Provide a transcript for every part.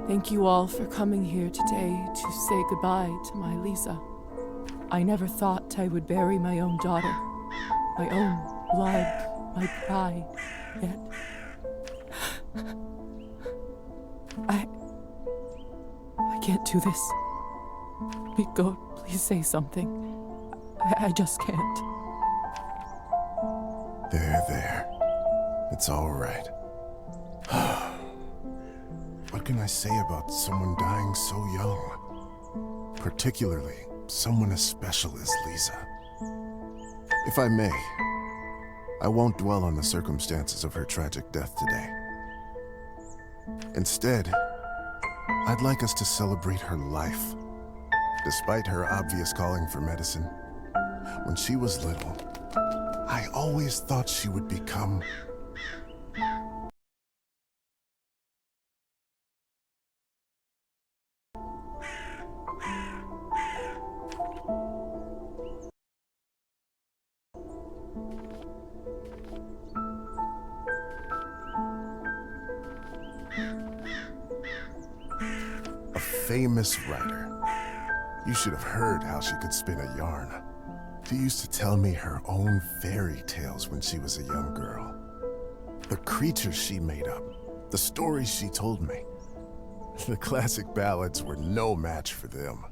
Thank you all for coming here today to say goodbye to my Lisa. I never thought I would bury my own daughter, my own blood, my pride, yet I can't do this. Miko, please say something. I just can't. There. It's all right. What can I say about someone dying so young? Particularly someone as special as Lisa. If I may, I won't dwell on the circumstances of her tragic death today. Instead, I'd like us to celebrate her life. Despite her obvious calling for medicine, when she was little, I always thought she would become a famous writer. You should have heard how she could spin a yarn. She used to tell me her own fairy tales when she was a young girl. The creatures she made up, the stories she told me. The classic ballads were no match for them.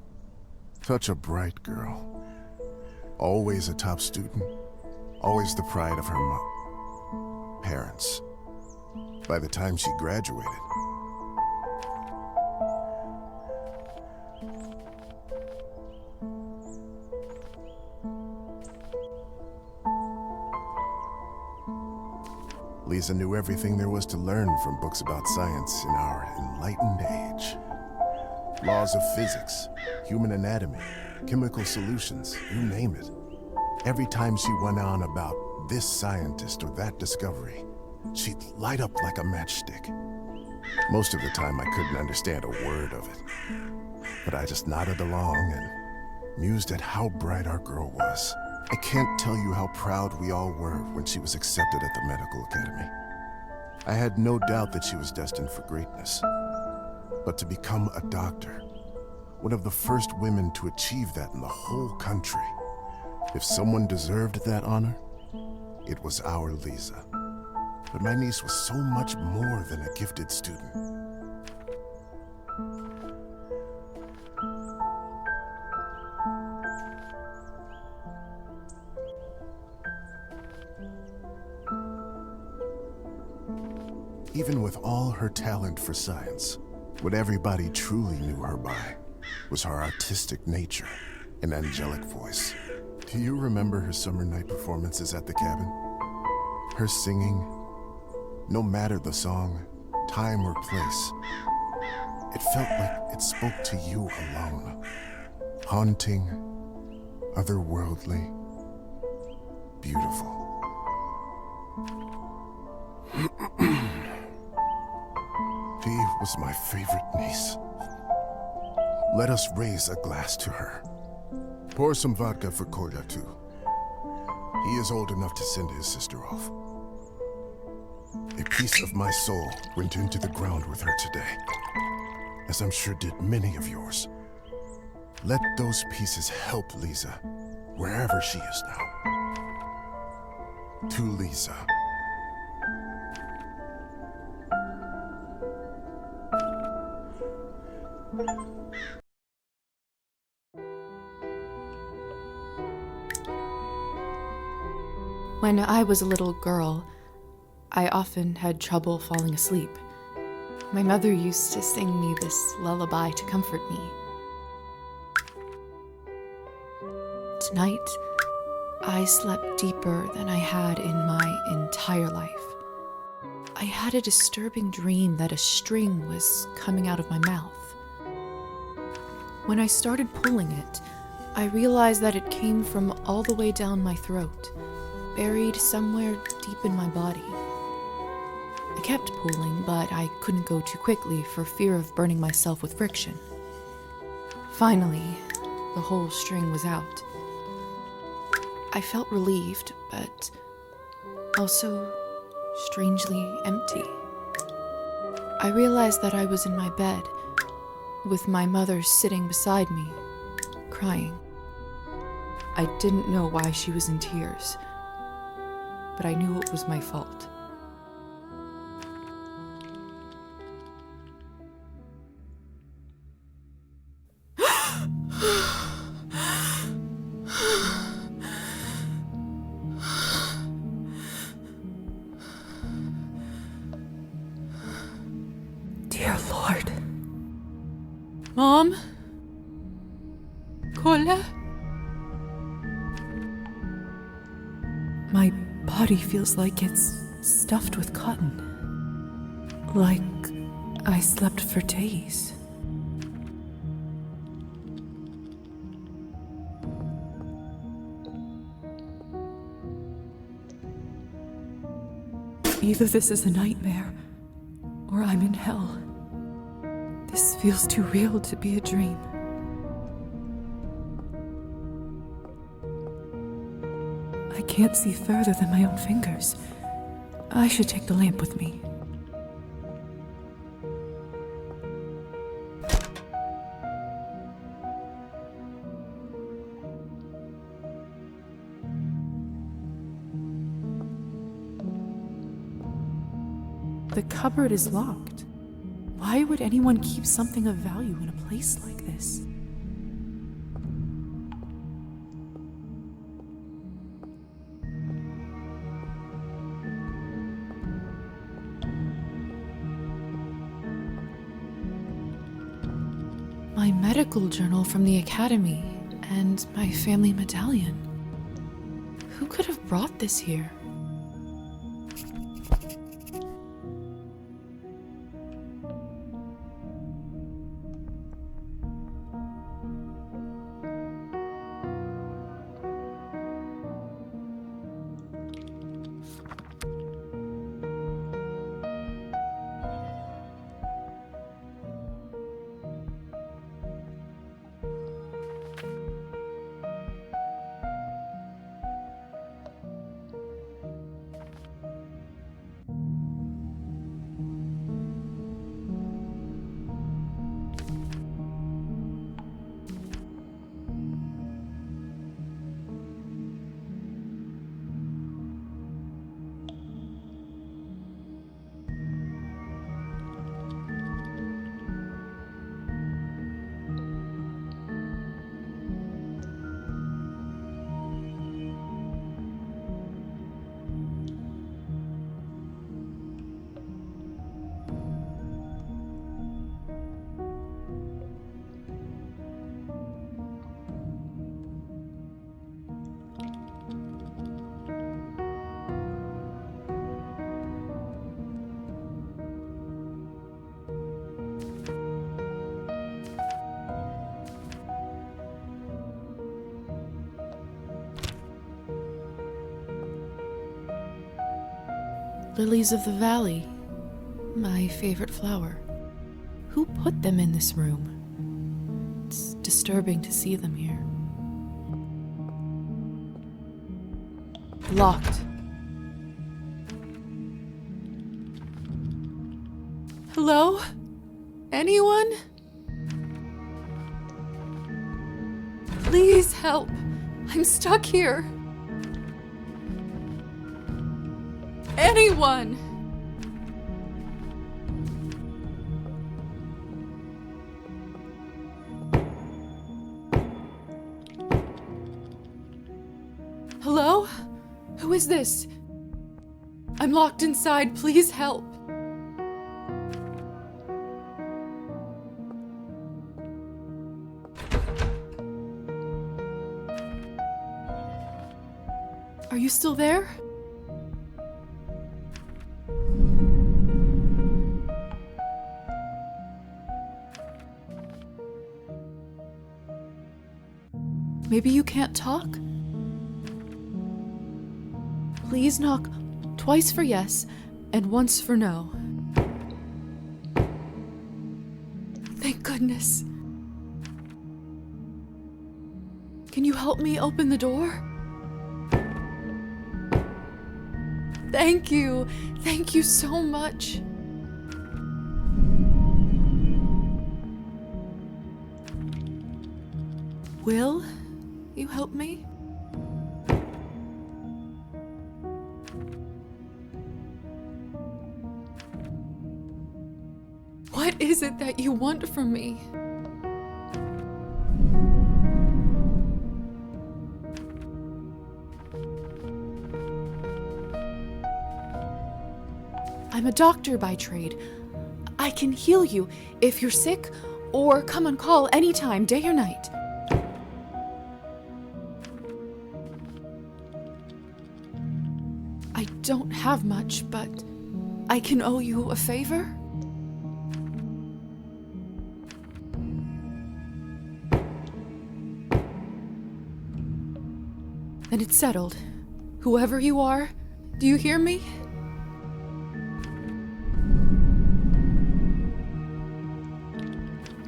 Such a bright girl. Always a top student. Always the pride of her parents. By the time she graduated, Lisa knew everything there was to learn from books about science in our enlightened age. Laws of physics, human anatomy, chemical solutions, you name it. Every time she went on about this scientist or that discovery, she'd light up like a matchstick. Most of the time I couldn't understand a word of it, but I just nodded along and mused at how bright our girl was. I can't tell you how proud we all were when she was accepted at the medical academy. I had no doubt that she was destined for greatness. But to become a doctor, one of the first women to achieve that in the whole country, if someone deserved that honor, it was our Lisa. But my niece was so much more than a gifted student. Even with all her talent for science, what everybody truly knew her by was her artistic nature and angelic voice. Do you remember her summer night performances at the cabin? Her singing, no matter the song, time or place, it felt like it spoke to you alone. Haunting, otherworldly, beautiful. She was my favorite niece. Let us raise a glass to her. Pour some vodka for Kolya, too. He is old enough to send his sister off. A piece of my soul went into the ground with her today, as I'm sure did many of yours. Let those pieces help Lisa, wherever she is now. To Lisa. When I was a little girl, I often had trouble falling asleep. My mother used to sing me this lullaby to comfort me. Tonight, I slept deeper than I had in my entire life. I had a disturbing dream that a string was coming out of my mouth. When I started pulling it, I realized that it came from all the way down my throat, buried somewhere deep in my body. I kept pulling, but I couldn't go too quickly for fear of burning myself with friction. Finally, the whole string was out. I felt relieved, but also strangely empty. I realized that I was in my bed, with my mother sitting beside me, crying. I didn't know why she was in tears, but I knew it was my fault. Dear Lord. Mom? Cola? My body feels like it's stuffed with cotton. Like I slept for days. Either this is a nightmare, or I'm in hell. This feels too real to be a dream. I can't see further than my own fingers. I should take the lamp with me. The cupboard is locked. Why would anyone keep something of value in a place like this? My medical journal from the academy and my family medallion. Who could have brought this here? Lilies of the valley, my favorite flower. Who put them in this room? It's disturbing to see them here. Locked. Hello? Anyone? Please help. I'm stuck here. Anyone! Hello? Who is this? I'm locked inside. Please help. Are you still there? Maybe you can't talk? Please knock twice for yes and once for no. Thank goodness. Can you help me open the door? Thank you. Thank you so much. Will you help me? What is it that you want from me? I'm a doctor by trade. I can heal you if you're sick, or come on call anytime, day or night. I don't have much, but I can owe you a favor? Then it's settled. Whoever you are, do you hear me?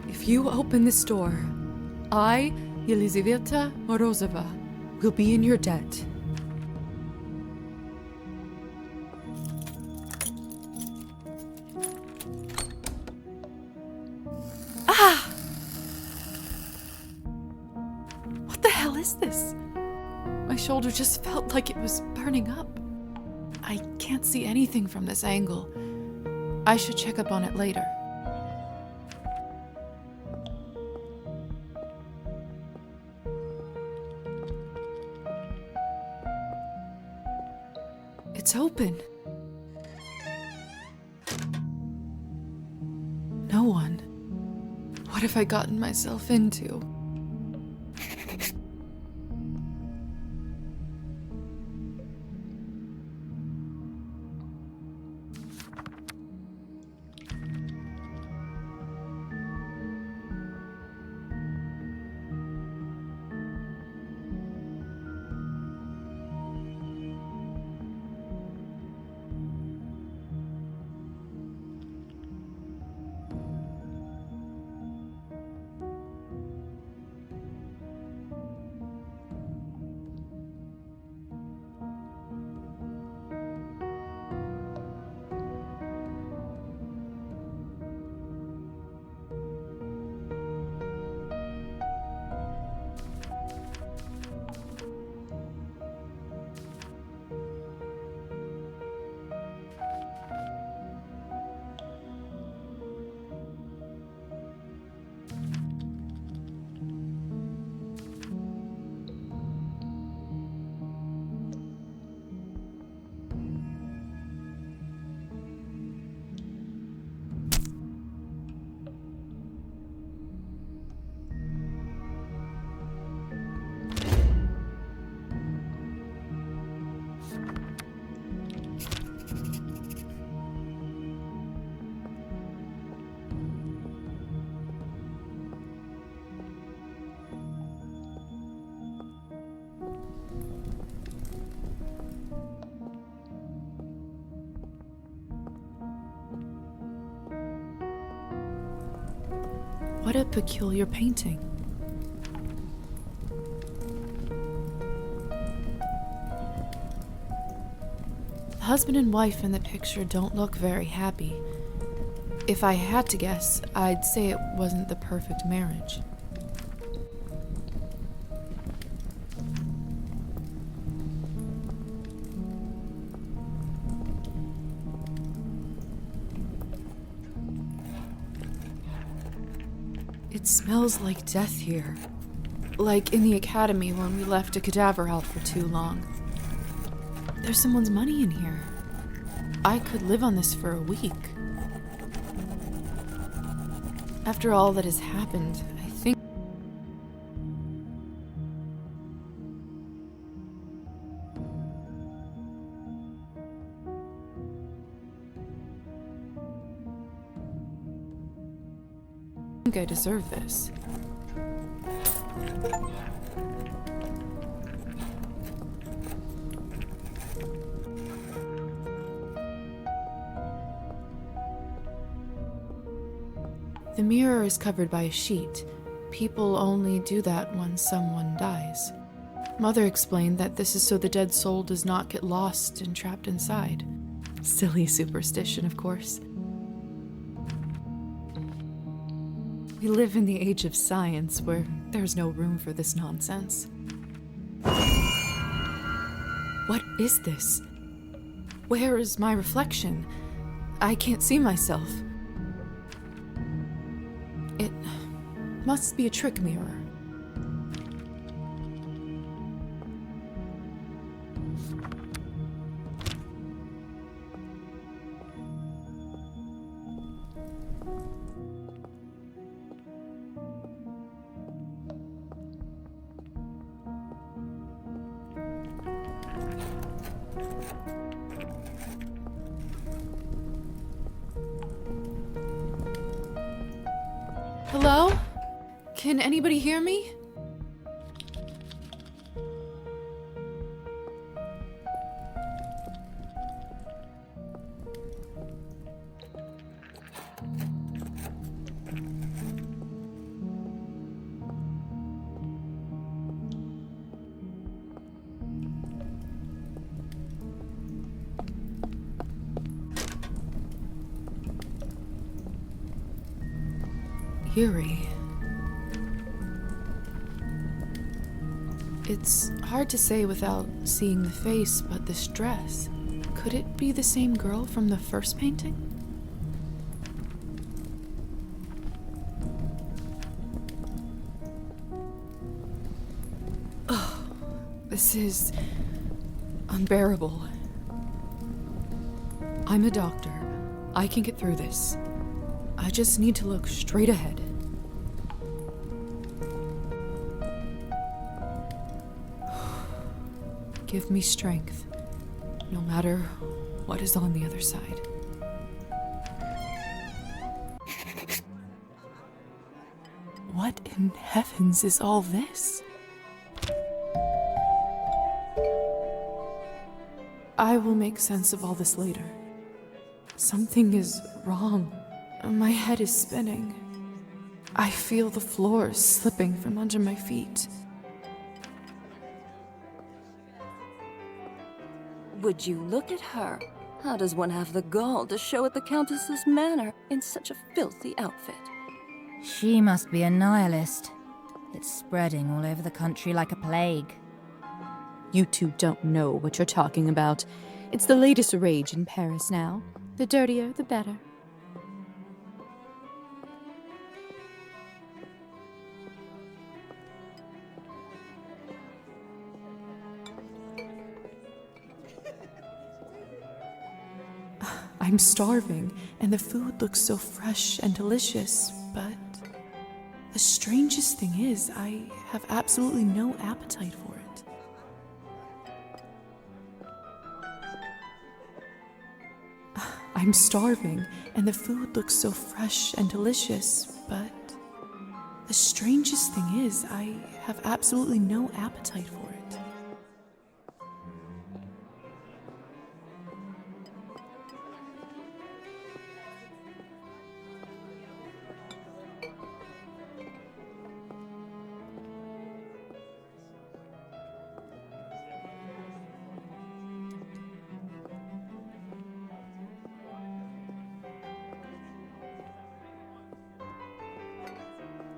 If you open this door, I, Yelizaveta Morozova, will be in your debt. Ah! What the hell is this? My shoulder just felt like it was burning up. I can't see anything from this angle. I should check up on it later. It's open. No one. What have I gotten myself into? What a peculiar painting. The husband and wife in the picture don't look very happy. If I had to guess, I'd say it wasn't the perfect marriage. It smells like death here. Like in the academy when we left a cadaver out for too long. There's someone's money in here. I could live on this for a week. After all that has happened, I think I deserve this. The mirror is covered by a sheet. People only do that when someone dies. Mother explained that this is so the dead soul does not get lost and trapped inside. Silly superstition, of course. We live in the age of science where there's no room for this nonsense. What is this? Where is my reflection? I can't see myself. It must be a trick mirror. Hello? Can anybody hear me? Eerie. It's hard to say without seeing the face, but this dress, could it be the same girl from the first painting? Oh, this is unbearable. I'm a doctor. I can get through this. I just need to look straight ahead. Give me strength, no matter what is on the other side. What in heavens is all this? I will make sense of all this later. Something is wrong. My head is spinning. I feel the floor slipping from under my feet. Would you look at her? How does one have the gall to show at the Countess's manor in such a filthy outfit? She must be a nihilist. It's spreading all over the country like a plague. You two don't know what you're talking about. It's the latest rage in Paris now. The dirtier, the better. I'm starving, and the food looks so fresh and delicious, but the strangest thing is, I have absolutely no appetite for it. I'm starving, and the food looks so fresh and delicious, but the strangest thing is, I have absolutely no appetite for it.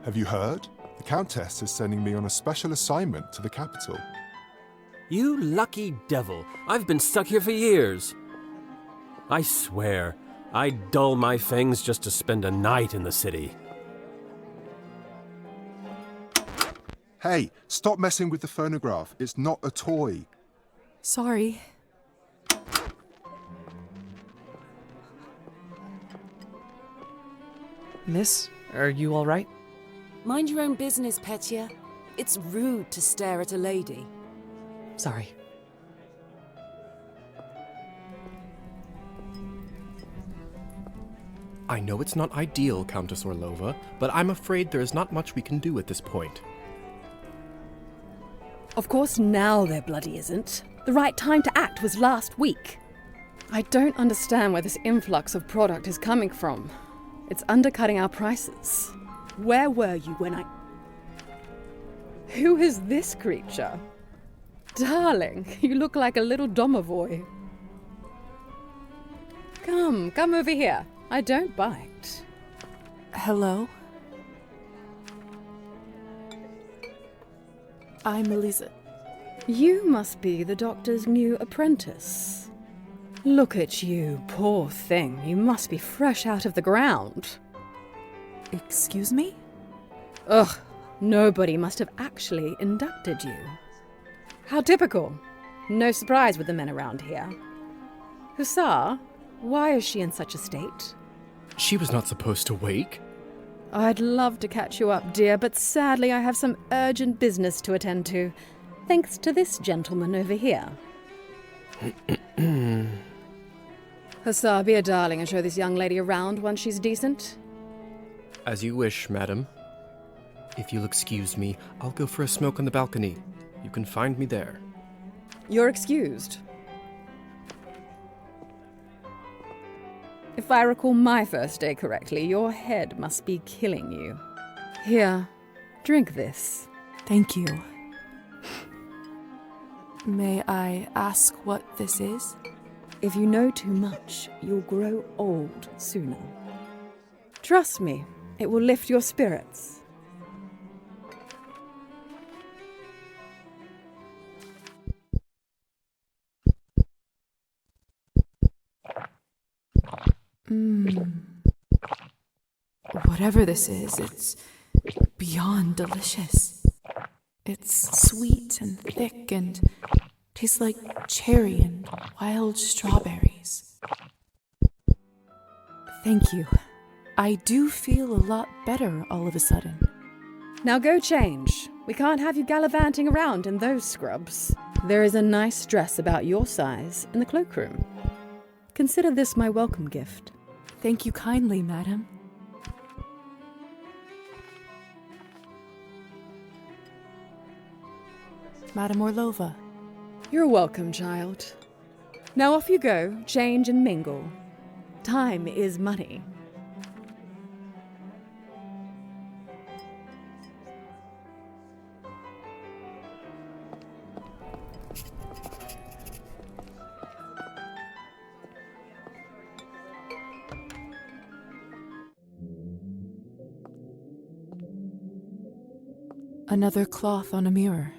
Have you heard? The Countess is sending me on a special assignment to the capital. You lucky devil. I've been stuck here for years. I swear, I'd dull my fangs just to spend a night in the city. Hey, stop messing with the phonograph. It's not a toy. Sorry. Miss, are you all right? Mind your own business, Petya. It's rude to stare at a lady. Sorry. I know it's not ideal, Countess Orlova, but I'm afraid there is not much we can do at this point. Of course now there bloody isn't. The right time to act was last week. I don't understand where this influx of product is coming from. It's undercutting our prices. Where were you when I... Who is this creature? Darling, you look like a little domovoy. Come over here. I don't bite. Hello? I'm Eliza. You must be the doctor's new apprentice. Look at you, poor thing. You must be fresh out of the ground. Excuse me? Ugh, nobody must have actually inducted you. How typical. No surprise with the men around here. Hussar, why is she in such a state? She was not supposed to wake. I'd love to catch you up, dear, but sadly I have some urgent business to attend to, thanks to this gentleman over here. Hussar, be a darling and show this young lady around once she's decent. As you wish, madam. If you'll excuse me, I'll go for a smoke on the balcony. You can find me there. You're excused. If I recall my first day correctly, your head must be killing you. Here, drink this. Thank you. May I ask what this is? If you know too much, you'll grow old sooner. Trust me, it will lift your spirits. Whatever this is, it's beyond delicious. It's sweet and thick and tastes like cherry and wild strawberries. Thank you. I do feel a lot better all of a sudden. Now go change. We can't have you gallivanting around in those scrubs. There is a nice dress about your size in the cloakroom. Consider this my welcome gift. Thank you kindly, madam. Madam Orlova. You're welcome, child. Now off you go, change and mingle. Time is money. Another cloth on a mirror.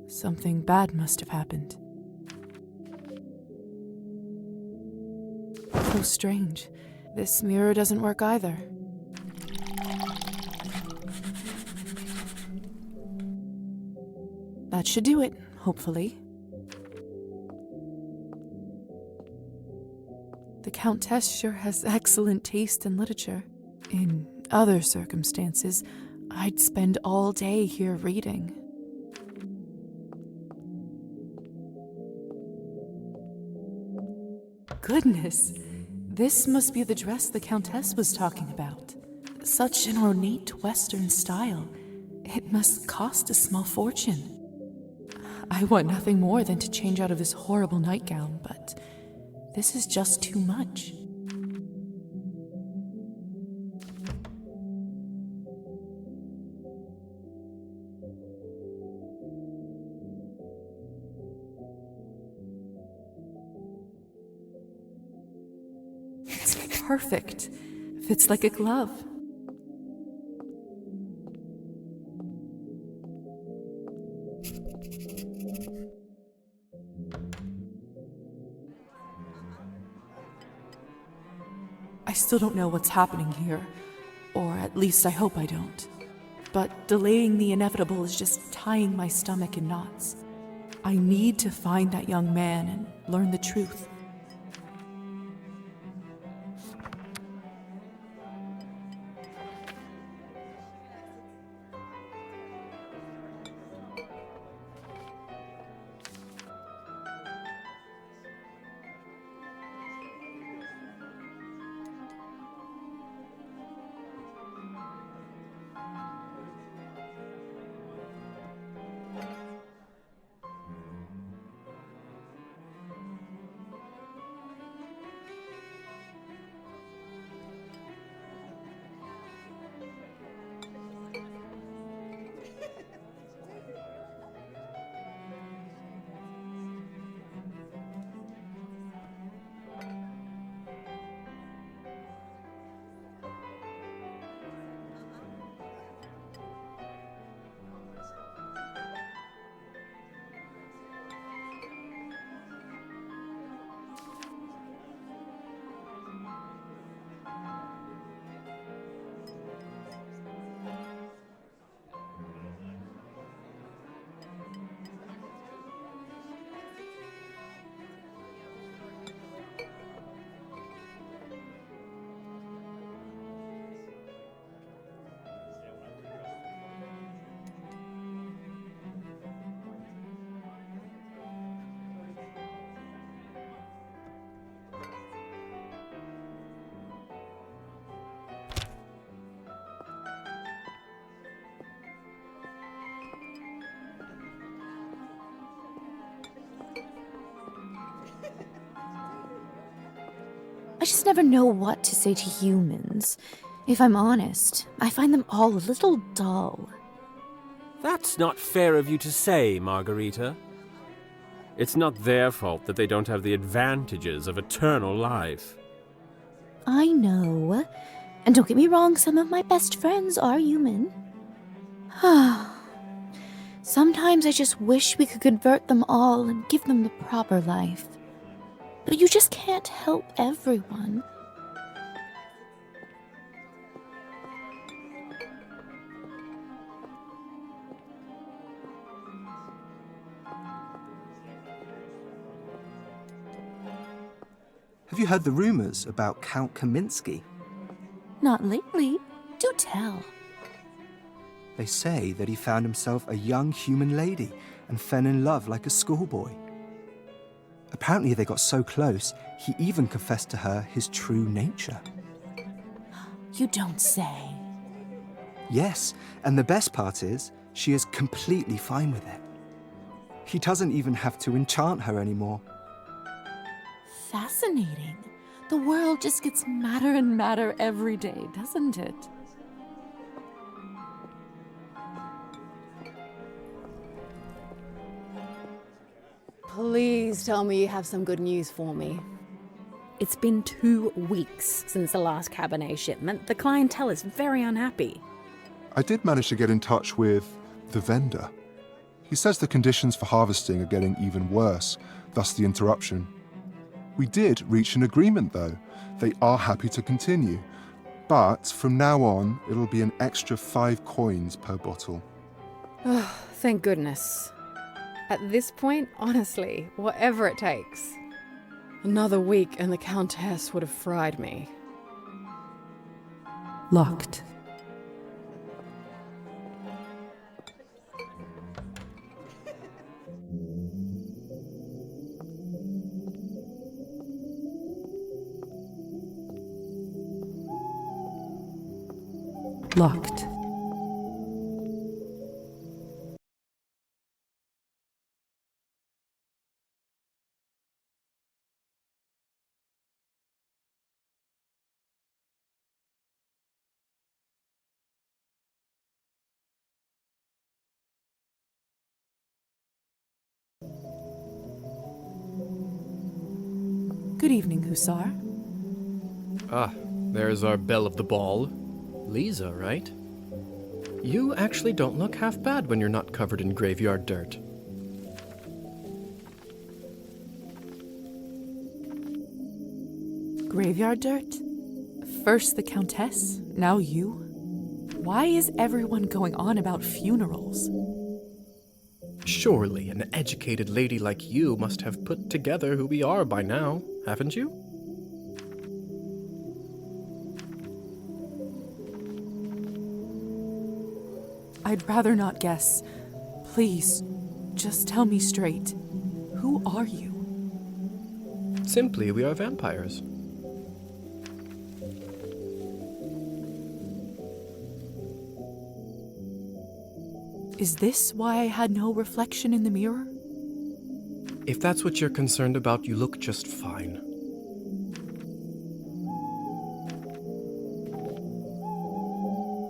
Something bad must have happened. So strange. This mirror doesn't work either. That should do it, hopefully. The Countess sure has excellent taste in literature. In other circumstances, I'd spend all day here reading. Goodness, this must be the dress the Countess was talking about. Such an ornate Western style. It must cost a small fortune. I want nothing more than to change out of this horrible nightgown, but this is just too much. It's perfect. Fits like a glove. I still don't know what's happening here, or at least I hope I don't. But delaying the inevitable is just tying my stomach in knots. I need to find that young man and learn the truth. I just never know what to say to humans. If I'm honest, I find them all a little dull. That's not fair of you to say, Margarita. It's not their fault that they don't have the advantages of eternal life. I know. And don't get me wrong, some of my best friends are human. Sometimes I just wish we could convert them all and give them the proper life. But you just can't help everyone. Have you heard the rumors about Count Kaminsky? Not lately. Do tell. They say that he found himself a young human lady and fell in love like a schoolboy. Apparently they got so close, he even confessed to her his true nature. You don't say. Yes, and the best part is, she is completely fine with it. He doesn't even have to enchant her anymore. Fascinating. The world just gets madder and madder every day, doesn't it? Please tell me you have some good news for me. It's been 2 weeks since the last Cabernet shipment. The clientele is very unhappy. I did manage to get in touch with the vendor. He says the conditions for harvesting are getting even worse, thus the interruption. We did reach an agreement though. They are happy to continue. But from now on, it'll be an extra 5 coins per bottle. Oh, thank goodness. At this point, honestly, whatever it takes. Another week and the Countess would have fried me. Locked. Locked. Good evening, Hussar. Ah, there's our belle of the ball. Lisa, right? You actually don't look half bad when you're not covered in graveyard dirt. Graveyard dirt? First the Countess, now you? Why is everyone going on about funerals? Surely an educated lady like you must have put together who we are by now, haven't you? I'd rather not guess. Please, just tell me straight. Who are you? Simply, we are vampires. Is this why I had no reflection in the mirror? If that's what you're concerned about, you look just fine.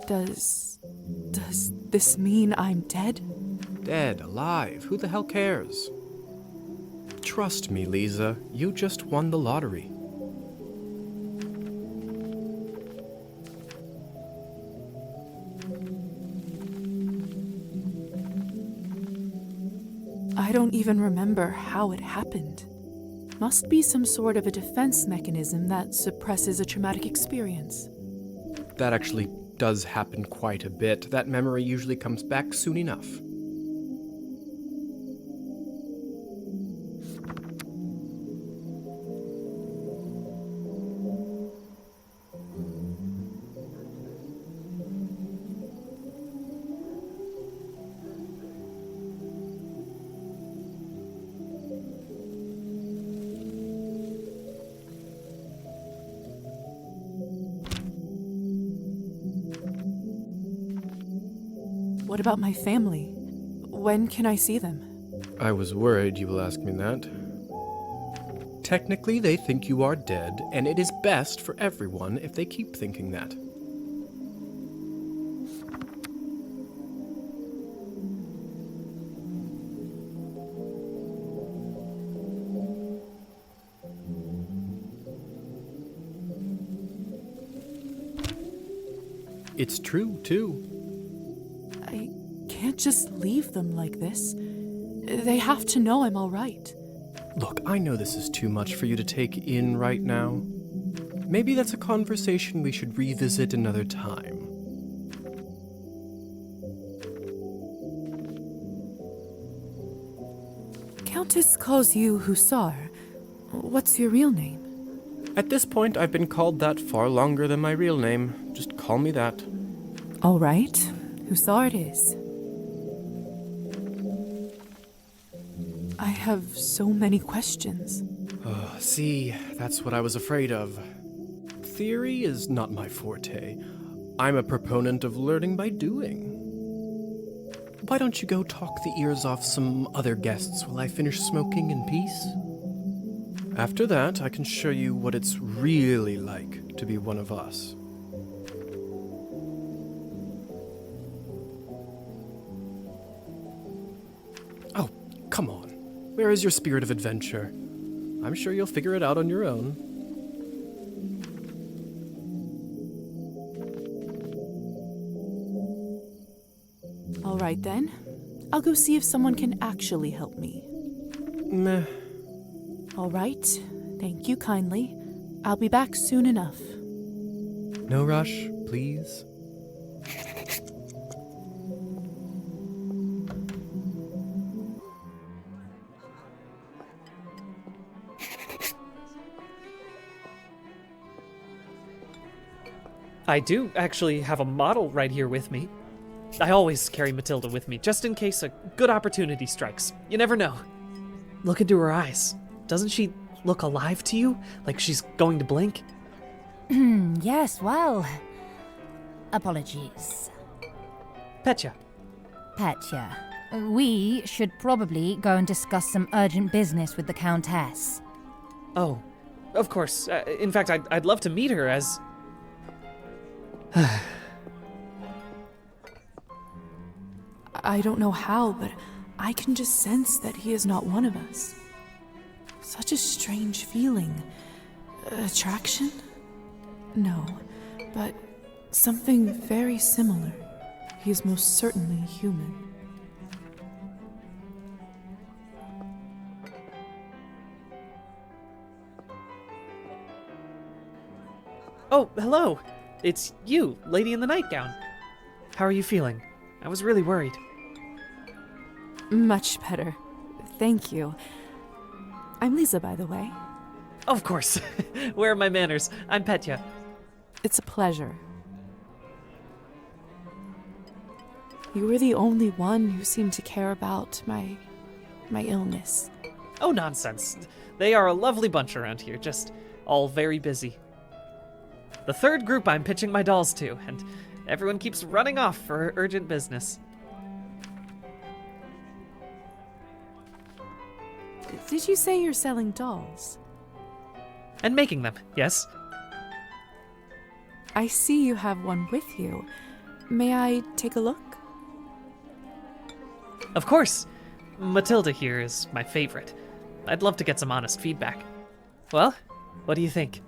Does this mean I'm dead? Dead, alive, who the hell cares? Trust me, Lisa, you just won the lottery. I don't even remember how it happened. Must be some sort of a defense mechanism that suppresses a traumatic experience. That actually does happen quite a bit. That memory usually comes back soon enough. What about my family? When can I see them? I was worried you will ask me that. Technically, they think you are dead, and it is best for everyone if they keep thinking that. It's true, too. I can't just leave them like this. They have to know I'm all right. Look, I know this is too much for you to take in right now. Maybe that's a conversation we should revisit another time. Countess calls you Hussar. What's your real name? At this point, I've been called that far longer than my real name. Just call me that. All right, Hussar it is. I have so many questions. See, that's what I was afraid of. Theory is not my forte. I'm a proponent of learning by doing. Why don't you go talk the ears off some other guests while I finish smoking in peace? After that, I can show you what it's really like to be one of us. Oh, come on. Where is your spirit of adventure? I'm sure you'll figure it out on your own. All right then. I'll go see if someone can actually help me. Meh. All right. Thank you kindly. I'll be back soon enough. No rush, please. I do actually have a model right here with me. I always carry Matilda with me, just in case a good opportunity strikes. You never know. Look into her eyes. Doesn't she look alive to you? Like she's going to blink? Yes, well... Apologies. Petya. Petya, we should probably go and discuss some urgent business with the Countess. Oh, of course. In fact, I'd love to meet her as... I don't know how, but I can just sense that he is not one of us. Such a strange feeling. Attraction? No, but something very similar. He is most certainly human. Oh, hello! It's you, Lady in the Nightgown. How are you feeling? I was really worried. Much better. Thank you. I'm Lisa, by the way. Of course. Where are my manners? I'm Petya. It's a pleasure. You were the only one who seemed to care about my illness. Oh, nonsense. They are a lovely bunch around here, just all very busy. The third group I'm pitching my dolls to, and everyone keeps running off for urgent business. Did you say you're selling dolls? And making them, yes. I see you have one with you. May I take a look? Of course. Matilda here is my favorite. I'd love to get some honest feedback. Well, what do you think?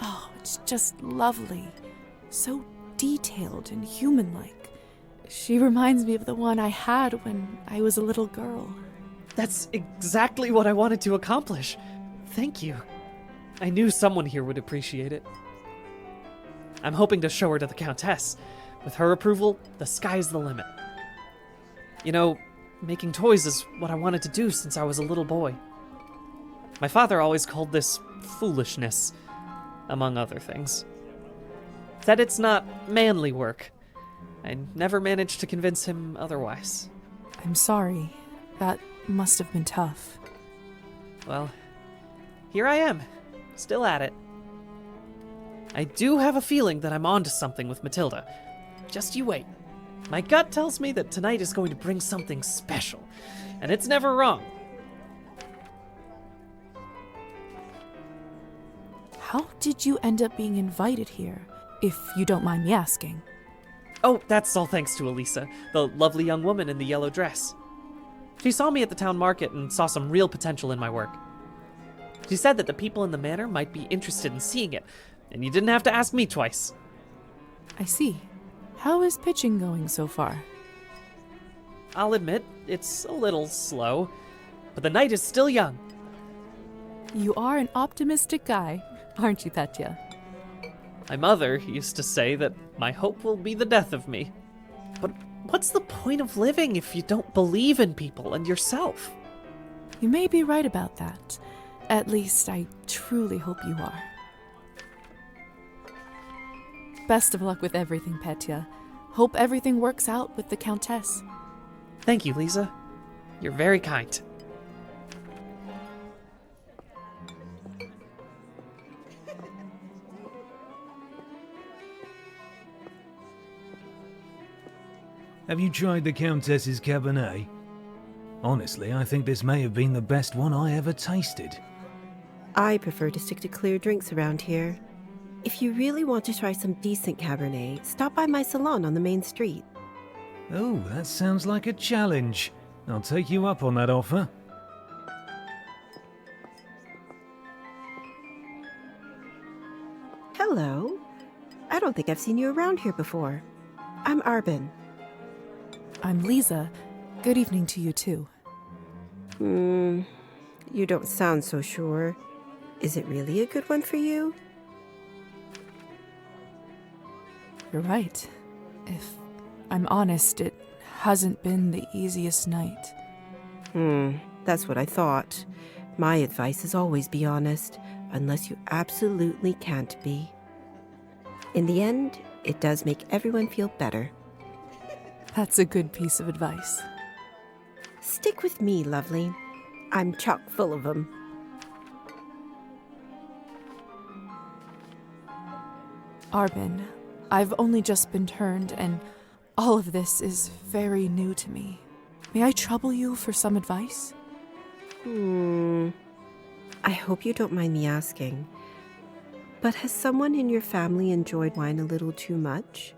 Oh, it's just lovely. So detailed and human-like. She reminds me of the one I had when I was a little girl. That's exactly what I wanted to accomplish. Thank you. I knew someone here would appreciate it. I'm hoping to show her to the Countess. With her approval, the sky's the limit. You know, making toys is what I wanted to do since I was a little boy. My father always called this foolishness, among other things. Said it's not manly work. I never managed to convince him otherwise. I'm sorry. That must have been tough. Well, here I am, still at it. I do have a feeling that I'm onto something with Matilda. Just you wait. My gut tells me that tonight is going to bring something special, and it's never wrong. How did you end up being invited here, if you don't mind me asking? Oh, that's all thanks to Elisa, the lovely young woman in the yellow dress. She saw me at the town market and saw some real potential in my work. She said that the people in the manor might be interested in seeing it, and you didn't have to ask me twice. I see. How is pitching going so far? I'll admit, it's a little slow, but the night is still young. You are an optimistic guy, aren't you, Petya? My mother used to say that my hope will be the death of me. But what's the point of living if you don't believe in people and yourself? You may be right about that. At least I truly hope you are. Best of luck with everything, Petya. Hope everything works out with the Countess. Thank you, Lisa. You're very kind. Have you tried the Countess's Cabernet? Honestly, I think this may have been the best one I ever tasted. I prefer to stick to clear drinks around here. If you really want to try some decent Cabernet, stop by my salon on the main street. Oh, that sounds like a challenge. I'll take you up on that offer. Hello. I don't think I've seen you around here before. I'm Arbin. I'm Lisa. Good evening to you, too. You don't sound so sure. Is it really a good one for you? You're right. If I'm honest, it hasn't been the easiest night. That's what I thought. My advice is always be honest, unless you absolutely can't be. In the end, it does make everyone feel better. That's a good piece of advice. Stick with me, lovely. I'm chock full of them. Arbin, I've only just been turned, and all of this is very new to me. May I trouble you for some advice? I hope you don't mind me asking, but has someone in your family enjoyed wine a little too much?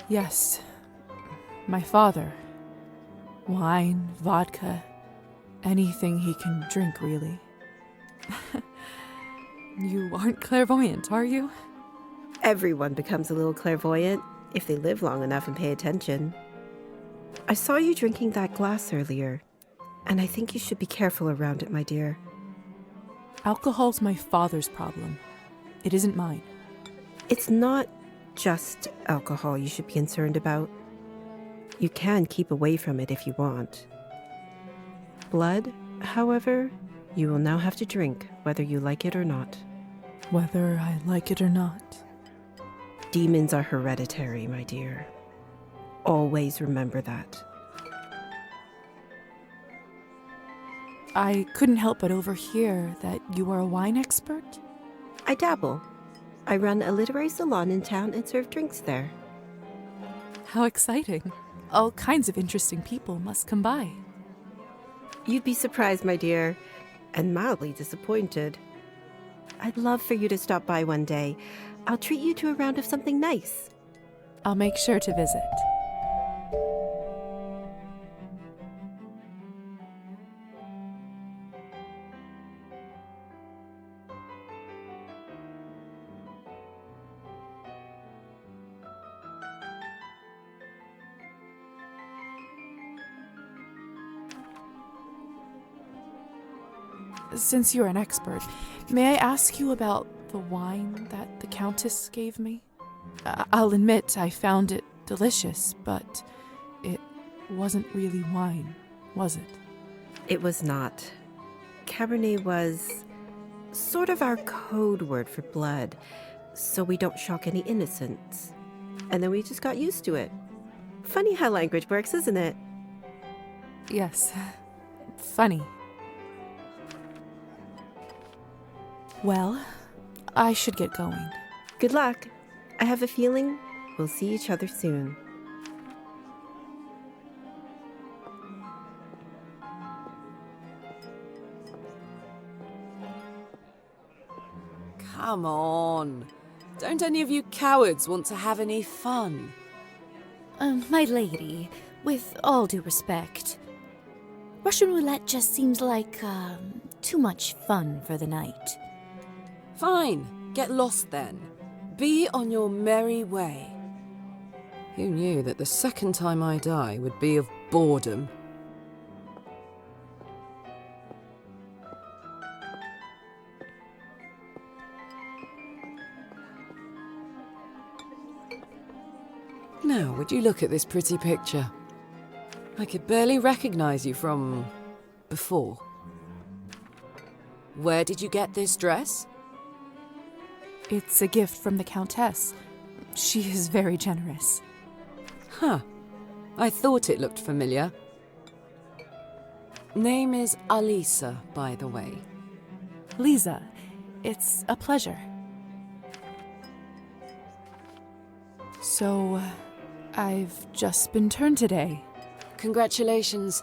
Yes. My father. Wine, vodka, anything he can drink, really. You aren't clairvoyant, are you? Everyone becomes a little clairvoyant if they live long enough and pay attention. I saw you drinking that glass earlier, and I think you should be careful around it, my dear. Alcohol's my father's problem. It isn't mine. It's not just alcohol you should be concerned about. You can keep away from it if you want. Blood, however, you will now have to drink, whether you like it or not. Whether I like it or not. Demons are hereditary, my dear. Always remember that. I couldn't help but overhear that you are a wine expert? I dabble. I run a literary salon in town and serve drinks there. How exciting. All kinds of interesting people must come by. You'd be surprised, my dear, and mildly disappointed. I'd love for you to stop by one day. I'll treat you to a round of something nice. I'll make sure to visit. Since you're an expert, may I ask you about the wine that the Countess gave me? I'll admit I found it delicious, but it wasn't really wine, was it? It was not. Cabernet was sort of our code word for blood, so we don't shock any innocents. And then we just got used to it. Funny how language works, isn't it? Yes. Funny. Well, I should get going. Good luck. I have a feeling we'll see each other soon. Come on. Don't any of you cowards want to have any fun? My lady, with all due respect, Russian roulette just seems like, too much fun for the night. Fine, get lost then. Be on your merry way. Who knew that the second time I die would be of boredom? Now, would you look at this pretty picture? I could barely recognize you from before. Where did you get this dress? It's a gift from the Countess. She is very generous. Huh. I thought it looked familiar. Name is Alisa, by the way. Lisa, it's a pleasure. So, I've just been turned today. Congratulations.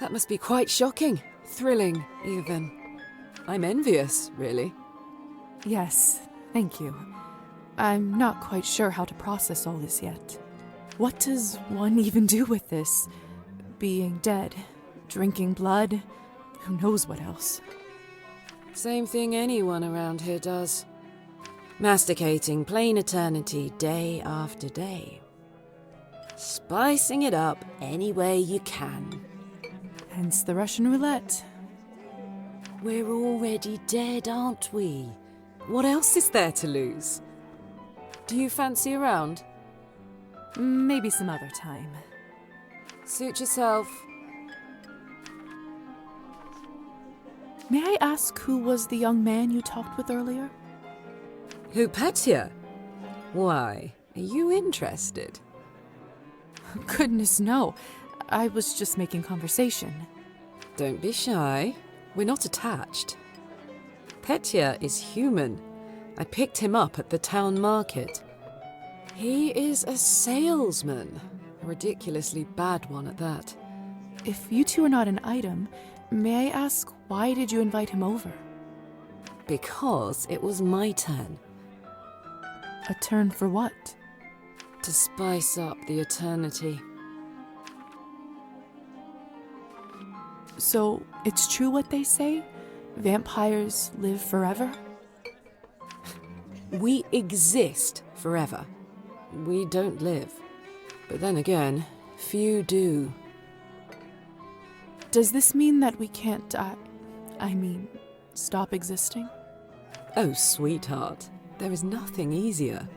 That must be quite shocking. Thrilling, even. I'm envious, really. Yes, thank you. I'm not quite sure how to process all this yet. What does one even do with this? Being dead, drinking blood, who knows what else? Same thing anyone around here does. Masticating plain eternity day after day. Spicing it up any way you can. Hence the Russian roulette. We're already dead, aren't we? What else is there to lose? Do you fancy a round? Maybe some other time. Suit yourself. May I ask who was the young man you talked with earlier? Who, Petya? Why, are you interested? Goodness, no. I was just making conversation. Don't be shy. We're not attached. Petya is human. I picked him up at the town market. He is a salesman. A ridiculously bad one at that. If you two are not an item, may I ask why did you invite him over? Because it was my turn. A turn for what? To spice up the eternity. So, it's true what they say? Vampires live forever? We exist forever. We don't live. But then again, few do. Does this mean that we can't stop existing? Oh, sweetheart, there is nothing easier.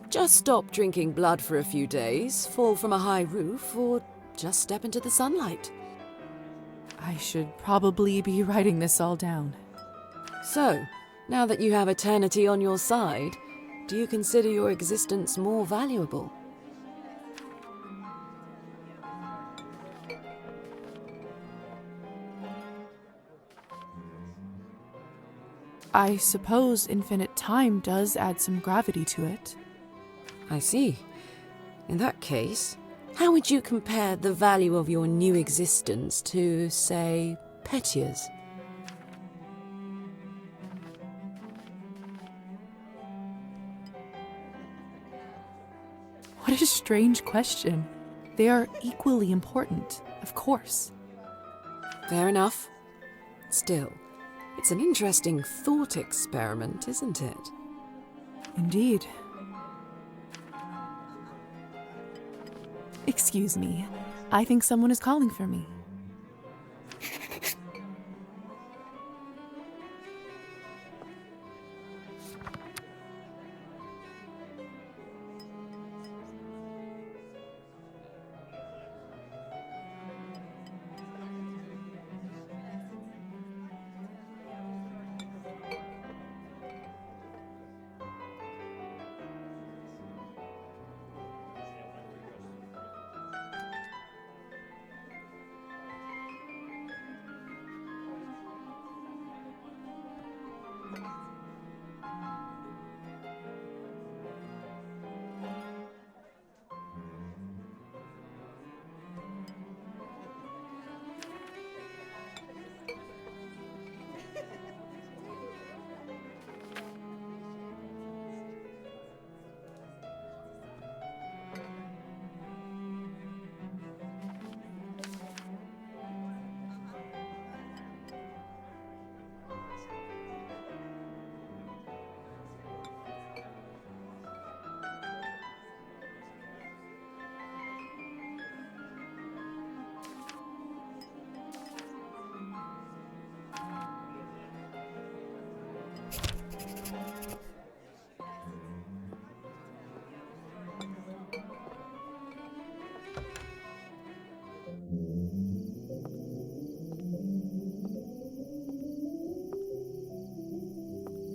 Just stop drinking blood for a few days, fall from a high roof, or just step into the sunlight. I should probably be writing this all down. So, now that you have eternity on your side, do you consider your existence more valuable? I suppose infinite time does add some gravity to it. I see. In that case, how would you compare the value of your new existence to, say, Petya's? What a strange question. They are equally important, of course. Fair enough. Still, it's an interesting thought experiment, isn't it? Indeed. Excuse me. I think someone is calling for me.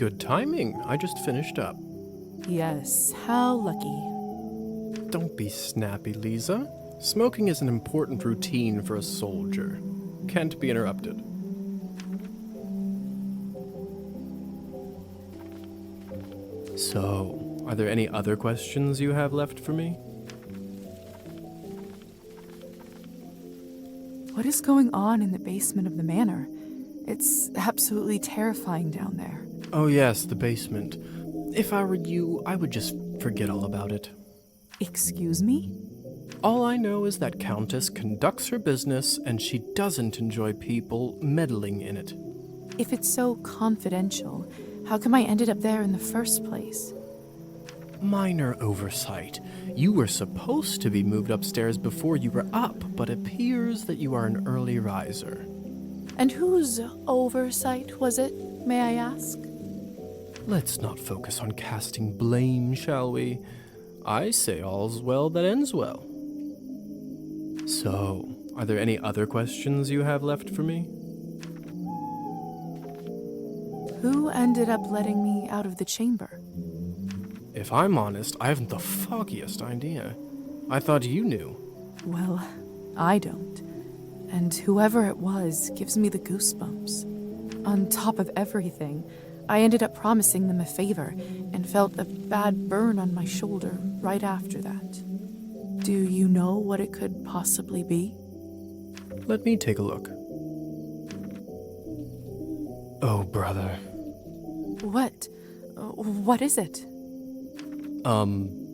Good timing. I just finished up. Yes, how lucky. Don't be snappy, Lisa. Smoking is an important routine for a soldier. Can't be interrupted. So, are there any other questions you have left for me? What is going on in the basement of the manor? It's absolutely terrifying down there. Oh yes, the basement. If I were you, I would just forget all about it. Excuse me? All I know is that Countess conducts her business and she doesn't enjoy people meddling in it. If it's so confidential, how come I ended up there in the first place? Minor oversight. You were supposed to be moved upstairs before you were up, but appears that you are an early riser. And whose oversight was it, may I ask? Let's not focus on casting blame, shall we? I say all's well that ends well. So, are there any other questions you have left for me? Who ended up letting me out of the chamber? If I'm honest, I haven't the foggiest idea. I thought you knew. Well, I don't. And whoever it was gives me the goosebumps. On top of everything, I ended up promising them a favor and felt a bad burn on my shoulder right after that. Do you know what it could possibly be? Let me take a look. Oh, brother. What? What is it?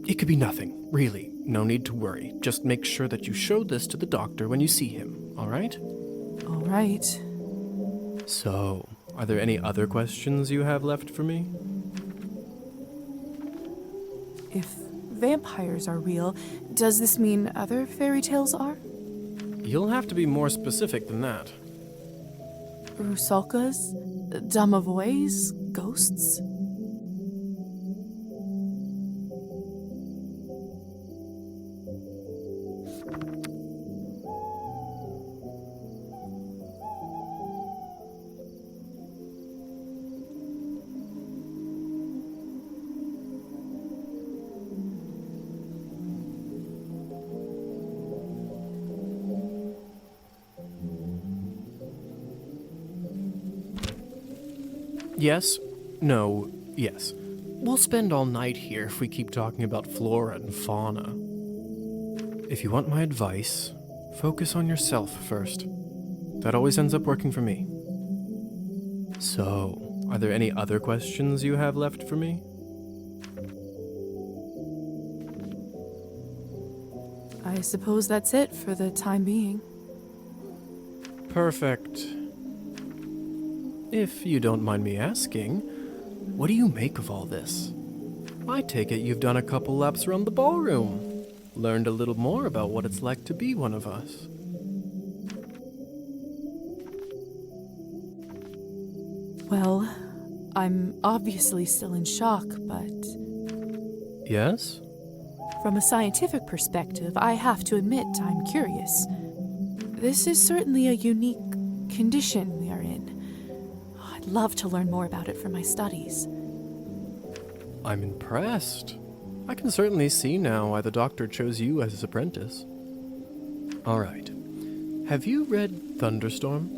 It could be nothing, really. No need to worry. Just make sure that you show this to the doctor when you see him, all right? All right. So, are there any other questions you have left for me? If vampires are real, does this mean other fairy tales are? You'll have to be more specific than that. Rusalkas? Domovoys? Ghosts? Yes, no, yes. We'll spend all night here if we keep talking about flora and fauna. If you want my advice, focus on yourself first. That always ends up working for me. So, are there any other questions you have left for me? I suppose that's it for the time being. Perfect. If you don't mind me asking, what do you make of all this? I take it you've done a couple laps around the ballroom, learned a little more about what it's like to be one of us. Well, I'm obviously still in shock, but Yes? from a scientific perspective, I have to admit I'm curious. This is certainly a unique condition we are in. I'd love to learn more about it for my studies. I'm impressed. I can certainly see now why the doctor chose you as his apprentice. All right. Have you read Thunderstorm?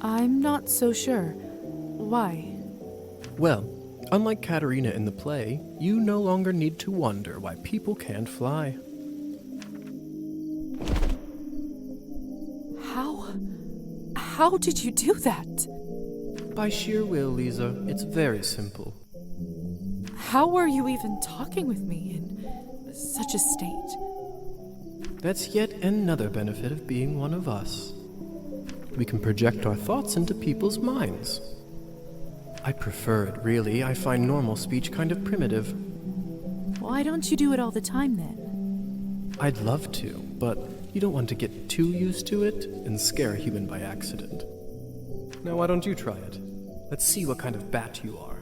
I'm not so sure. Why? Well, unlike Katerina in the play, you no longer need to wonder why people can't fly. How did you do that? By sheer will, Lisa. It's very simple. How were you even talking with me in such a state? That's yet another benefit of being one of us. We can project our thoughts into people's minds. I prefer it, really. I find normal speech kind of primitive. Why don't you do it all the time then? I'd love to, but you don't want to get too used to it and scare a human by accident. Now, why don't you try it? Let's see what kind of bat you are.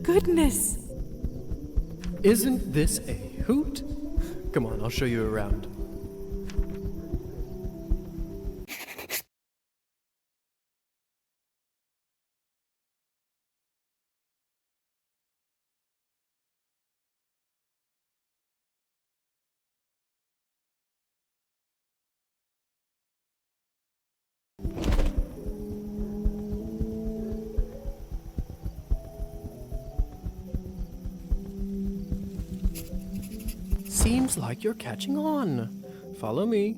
Goodness! Isn't this a hoot? Come on, I'll show you around. Seems like you're catching on. Follow me.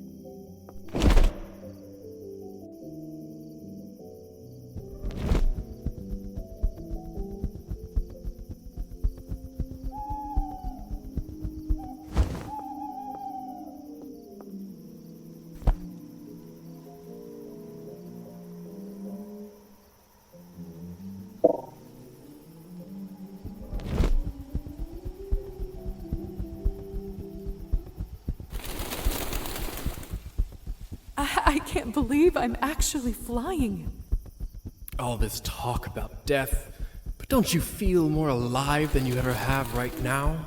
I can't believe I'm actually flying. All this talk about death, but don't you feel more alive than you ever have right now?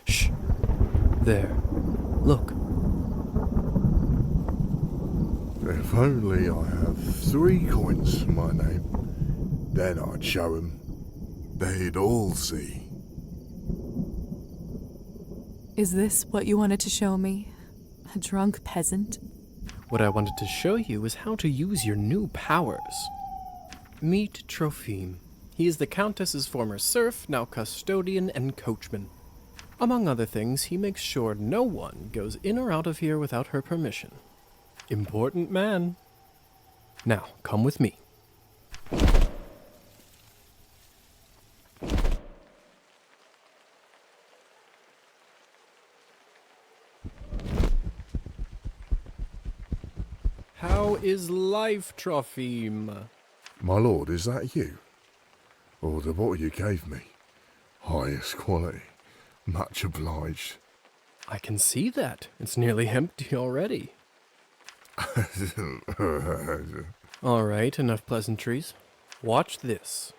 Shh. There. Look. If only I have 3 coins to my name, then I'd show 'em. They'd all see. Is this what you wanted to show me? A drunk peasant? What I wanted to show you is how to use your new powers. Meet Trophime. He is the Countess's former serf, now custodian and coachman. Among other things, he makes sure no one goes in or out of here without her permission. Important man. Now, come with me. How is life, Trophime? My lord, is that you? Or the bottle you gave me? Highest quality. Much obliged. I can see that. It's nearly empty already. All right, enough pleasantries. Watch this.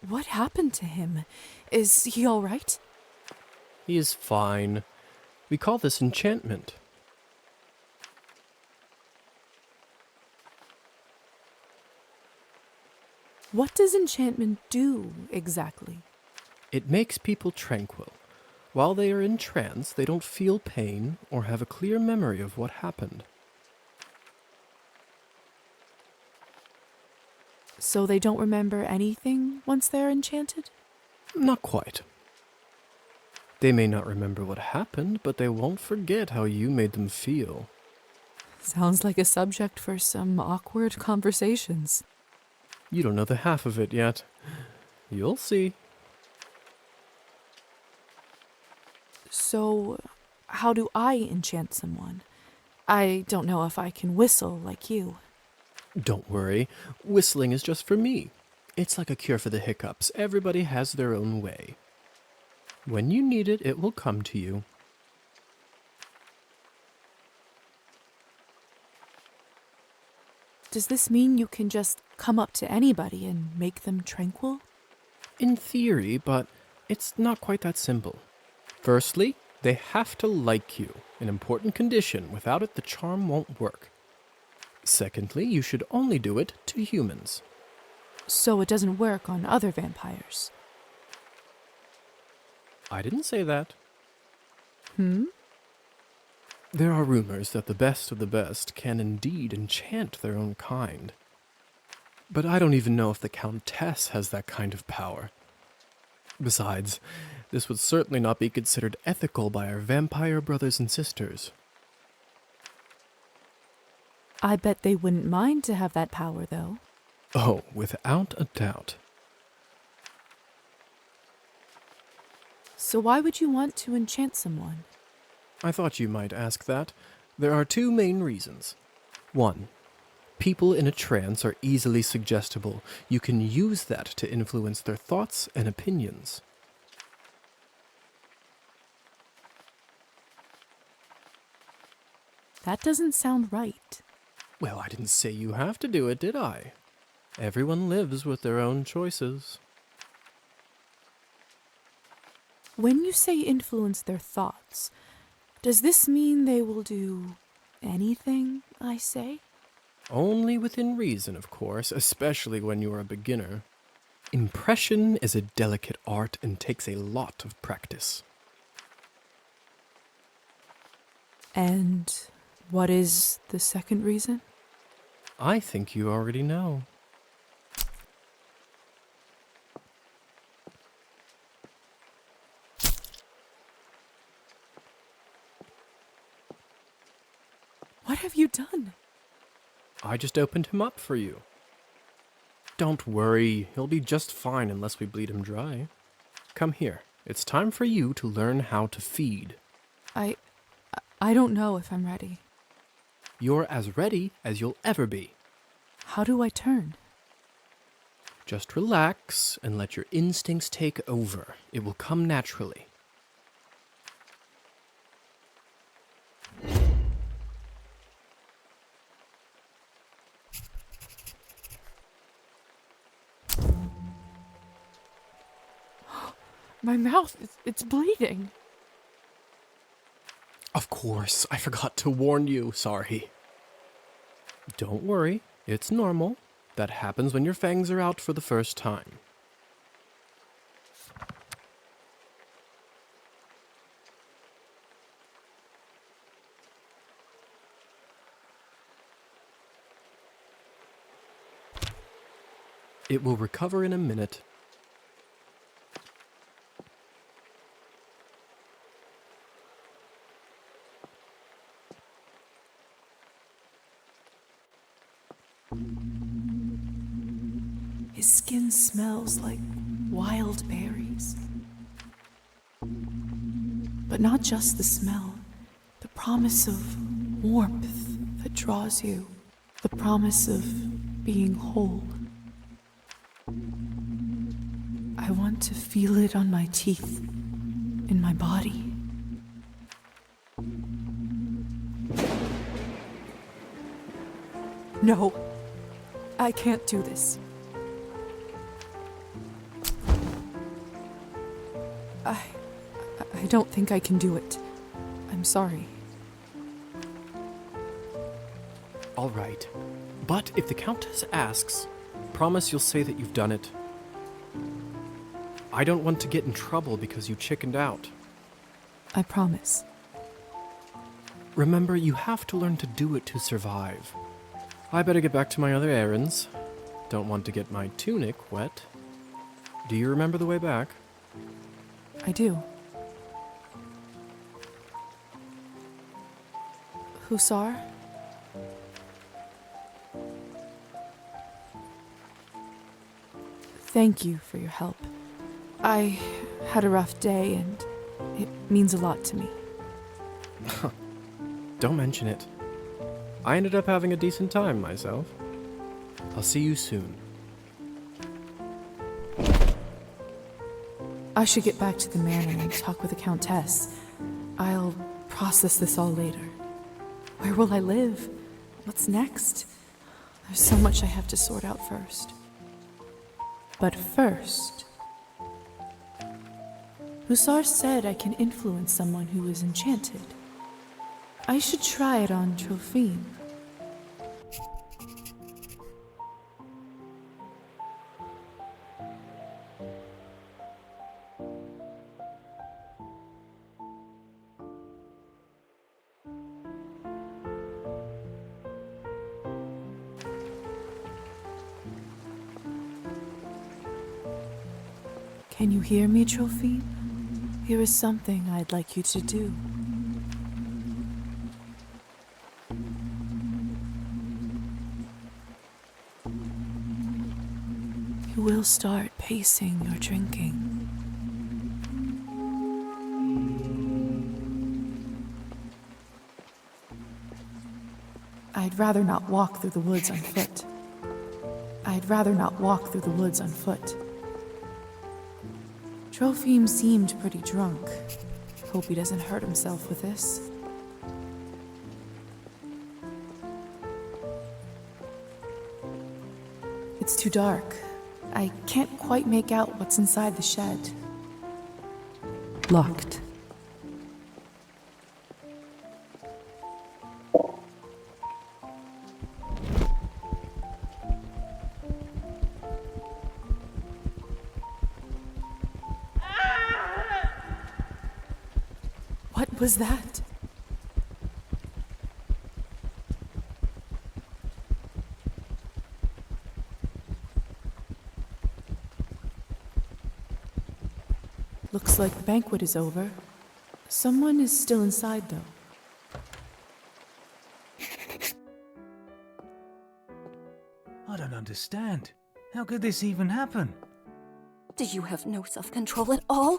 What happened to him? Is he all right? He is fine. We call this enchantment. What does enchantment do, exactly? It makes people tranquil. While they are in trance, they don't feel pain or have a clear memory of what happened. So they don't remember anything once they're enchanted? Not quite. They may not remember what happened, but they won't forget how you made them feel. Sounds like a subject for some awkward conversations. You don't know the half of it yet. You'll see. So, how do I enchant someone? I don't know if I can whistle like you. Don't worry. Whistling is just for me. It's like a cure for the hiccups. Everybody has their own way. When you need it, it will come to you. Does this mean you can just come up to anybody and make them tranquil? In theory, but it's not quite that simple. Firstly, they have to like you, an important condition. Without it, the charm won't work. Secondly, you should only do it to humans. So it doesn't work on other vampires. I didn't say that. Hmm? There are rumors that the best of the best can indeed enchant their own kind. But I don't even know if the Countess has that kind of power. Besides, this would certainly not be considered ethical by our vampire brothers and sisters. I bet they wouldn't mind to have that power, though. Oh, without a doubt. So why would you want to enchant someone? I thought you might ask that. There are two main reasons. One, people in a trance are easily suggestible. You can use that to influence their thoughts and opinions. That doesn't sound right. Well, I didn't say you have to do it, did I? Everyone lives with their own choices. When you say influence their thoughts, does this mean they will do anything I say? Only within reason, of course, especially when you're a beginner. Impression is a delicate art and takes a lot of practice. And what is the second reason? I think you already know. What have you done? I just opened him up for you. Don't worry, he'll be just fine unless we bleed him dry. Come here. It's time for you to learn how to feed. I don't know if I'm ready. You're as ready as you'll ever be. How do I turn? Just relax and let your instincts take over. It will come naturally. My mouth, it's bleeding. Of course, I forgot to warn you. Sorry. Don't worry, it's normal. That happens when your fangs are out for the first time. It will recover in a minute. His skin smells like wild berries. But not just the smell, the promise of warmth that draws you, the promise of being whole. I want to feel it on my teeth, in my body. No, I can't do this. I don't think I can do it. I'm sorry. All right. But if the Countess asks, promise you'll say that you've done it. I don't want to get in trouble because you chickened out. I promise. Remember, you have to learn to do it to survive. I better get back to my other errands. Don't want to get my tunic wet. Do you remember the way back? I do. Hussar? Thank you for your help. I had a rough day and it means a lot to me. Don't mention it. I ended up having a decent time myself. I'll see you soon. I should get back to the manor and talk with the Countess. I'll process this all later. Where will I live? What's next? There's so much I have to sort out first. But first, Hussar said I can influence someone who is enchanted. I should try it on Trophine. Can you hear me, Trophy? Here is something I'd like you to do. You will start pacing your drinking. I'd rather not walk through the woods on foot. I'd rather not walk through the woods on foot. Trophim seemed pretty drunk. Hope he doesn't hurt himself with this. It's too dark. I can't quite make out what's inside the shed. Locked. What was that? Looks like the banquet is over. Someone is still inside, though. I don't understand. How could this even happen? Do you have no self-control at all?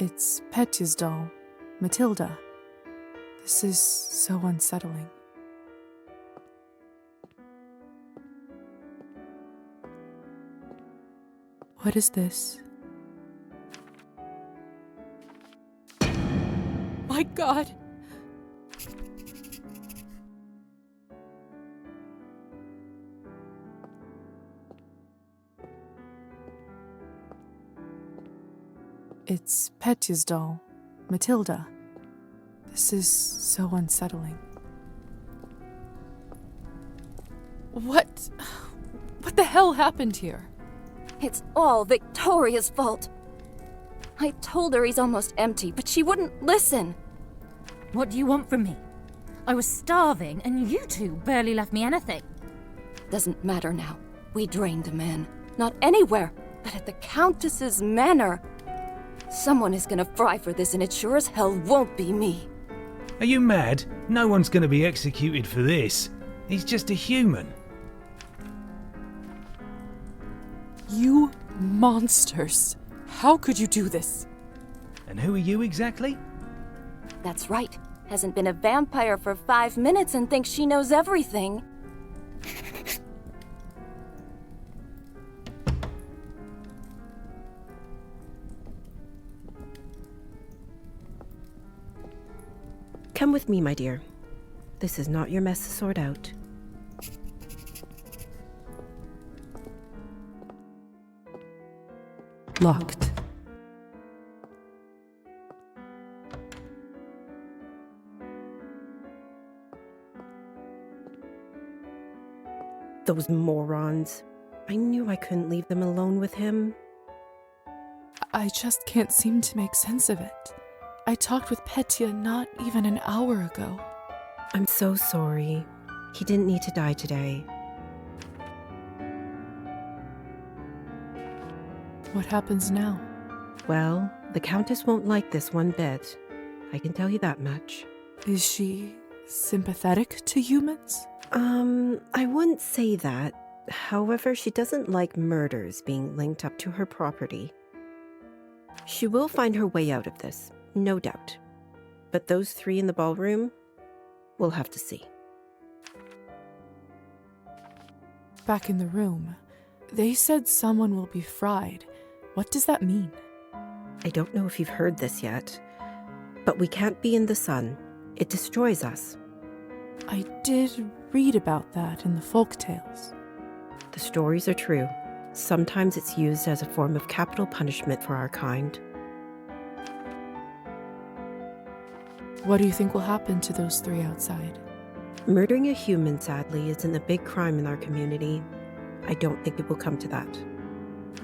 It's Petya's doll, Matilda. This is so unsettling. What is this? My God! It's Petya's doll, Matilda. This is so unsettling. What the hell happened here? It's all Victoria's fault. I told her he's almost empty, but she wouldn't listen. What do you want from me? I was starving, and you two barely left me anything. Doesn't matter now. We drained a man. Not anywhere, but at the Countess's manor. Someone is gonna fry for this, and it sure as hell won't be me. Are you mad? No one's gonna be executed for this. He's just a human. You monsters! How could you do this? And who are you exactly? That's right. Hasn't been a vampire for 5 minutes and thinks she knows everything. Come with me, my dear. This is not your mess to sort out. Locked. Those morons. I knew I couldn't leave them alone with him. I just can't seem to make sense of it. I talked with Petya not even an hour ago. I'm so sorry. He didn't need to die today. What happens now? Well, the Countess won't like this one bit. I can tell you that much. Is she sympathetic to humans? I wouldn't say that. However, she doesn't like murders being linked up to her property. She will find her way out of this, no doubt. But those three in the ballroom, we'll have to see. Back in the room, they said someone will be fried. What does that mean? I don't know if you've heard this yet, but we can't be in the sun. It destroys us. I did read about that in the folk tales. The stories are true. Sometimes it's used as a form of capital punishment for our kind. What do you think will happen to those three outside? Murdering a human, sadly, isn't a big crime in our community. I don't think it will come to that.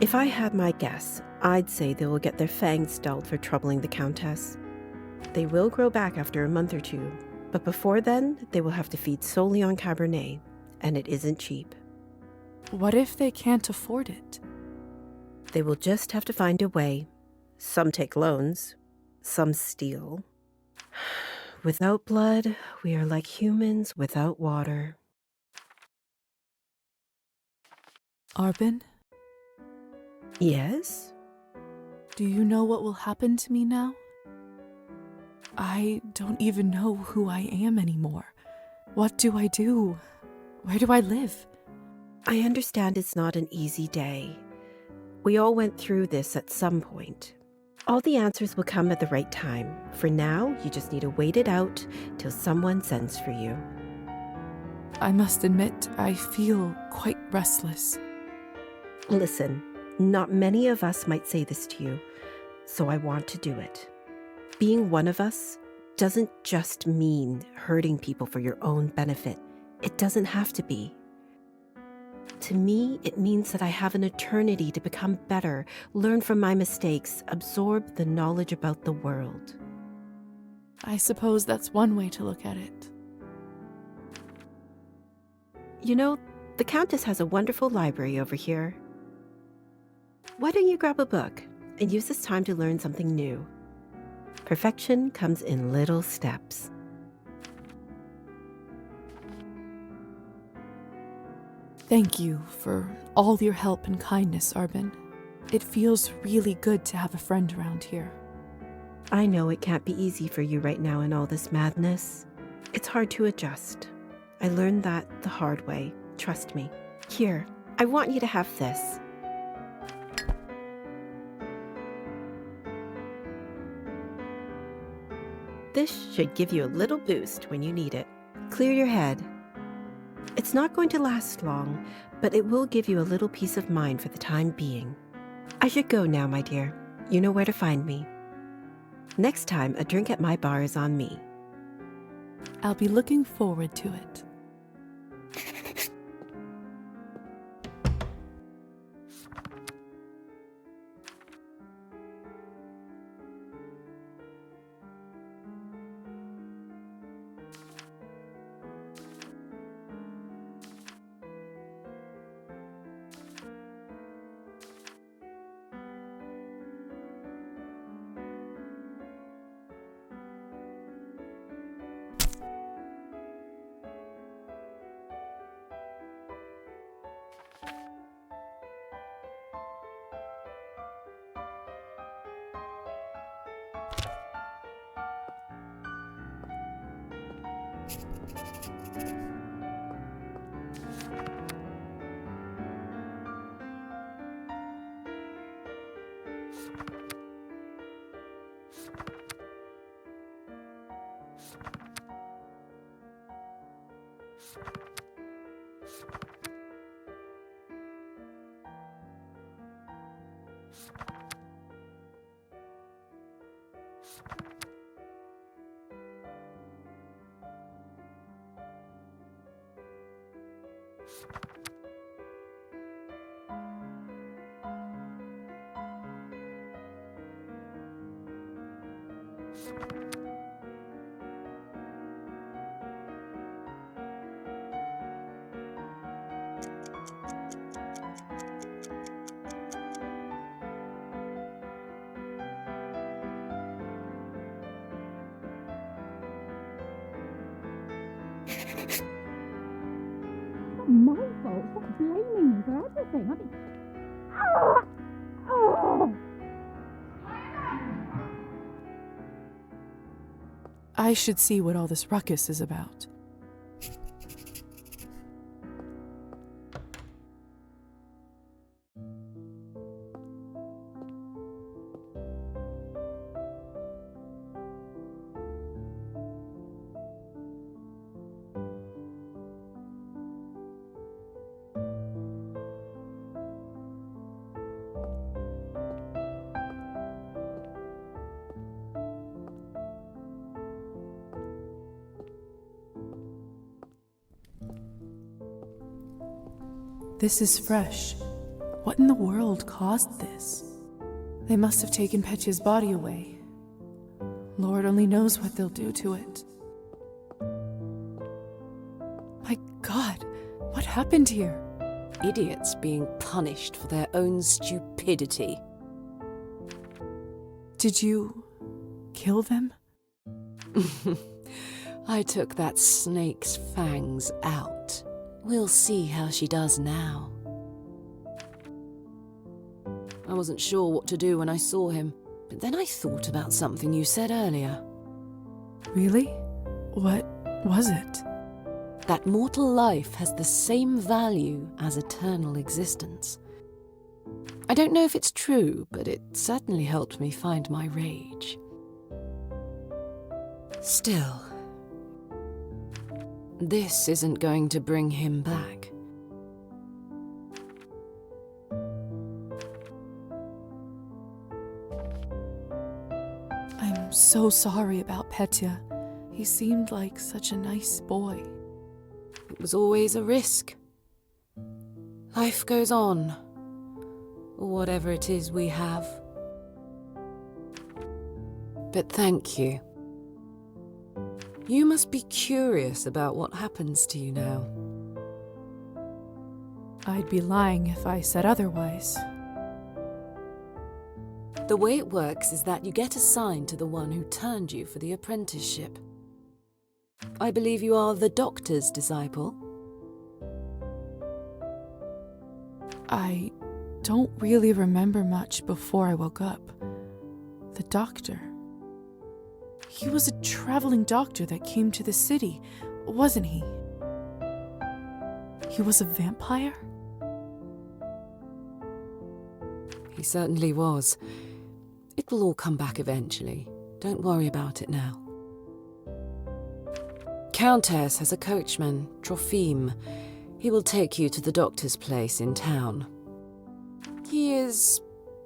If I had my guess, I'd say they will get their fangs dulled for troubling the Countess. They will grow back after a month or two, but before then, they will have to feed solely on Cabernet, and it isn't cheap. What if they can't afford it? They will just have to find a way. Some take loans, some steal. Without blood, we are like humans without water. Arbin, Yes? do you know what will happen to me now? I don't even know who I am anymore. What do I do? Where do I live? I understand it's not an easy day. We all went through this at some point. All the answers will come at the right time. For now, you just need to wait it out till someone sends for you. I must admit, I feel quite restless. Listen, not many of us might say this to you, so I want to do it. Being one of us doesn't just mean hurting people for your own benefit. It doesn't have to be. To me, it means that I have an eternity to become better, learn from my mistakes, absorb the knowledge about the world. I suppose that's one way to look at it. You know, the Countess has a wonderful library over here. Why don't you grab a book and use this time to learn something new? Perfection comes in little steps. Thank you for all your help and kindness, Arbin. It feels really good to have a friend around here. I know it can't be easy for you right now in all this madness. It's hard to adjust. I learned that the hard way. Trust me. Here, I want you to have this. This should give you a little boost when you need it. Clear your head. It's not going to last long, but it will give you a little peace of mind for the time being. I should go now, my dear. You know where to find me. Next time, a drink at my bar is on me. I'll be looking forward to it. My fault. Stop blaming me for everything. I mean... I should see what all this ruckus is about. This is fresh. What in the world caused this? They must have taken Petya's body away. Lord only knows what they'll do to it. My God, what happened here? Idiots being punished for their own stupidity. Did you kill them? I took that snake's fangs out. We'll see how she does now. I wasn't sure what to do when I saw him, but then I thought about something you said earlier. Really? What was it? That mortal life has the same value as eternal existence. I don't know if it's true, but it certainly helped me find my rage. Still, this isn't going to bring him back. I'm so sorry about Petya. He seemed like such a nice boy. It was always a risk. Life goes on, or whatever it is we have. But thank you. You must be curious about what happens to you now. I'd be lying if I said otherwise. The way it works is that you get assigned to the one who turned you for the apprenticeship. I believe you are the doctor's disciple. I don't really remember much before I woke up. The doctor. He was a traveling doctor that came to the city, wasn't he? He was a vampire? He certainly was. It will all come back eventually. Don't worry about it now. Countess has a coachman, Trofim. He will take you to the doctor's place in town. He is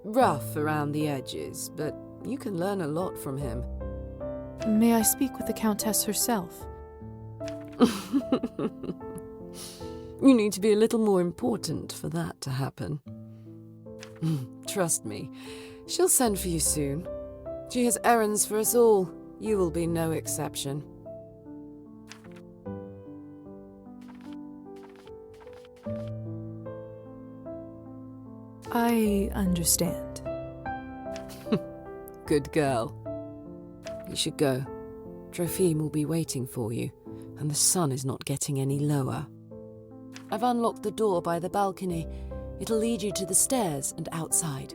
rough around the edges, but you can learn a lot from him. May I speak with the Countess herself? You need to be a little more important for that to happen. Trust me, she'll send for you soon. She has errands for us all. You will be no exception. I understand. Good girl. You should go. Trofim will be waiting for you, and the sun is not getting any lower. I've unlocked the door by the balcony. It'll lead you to the stairs and outside.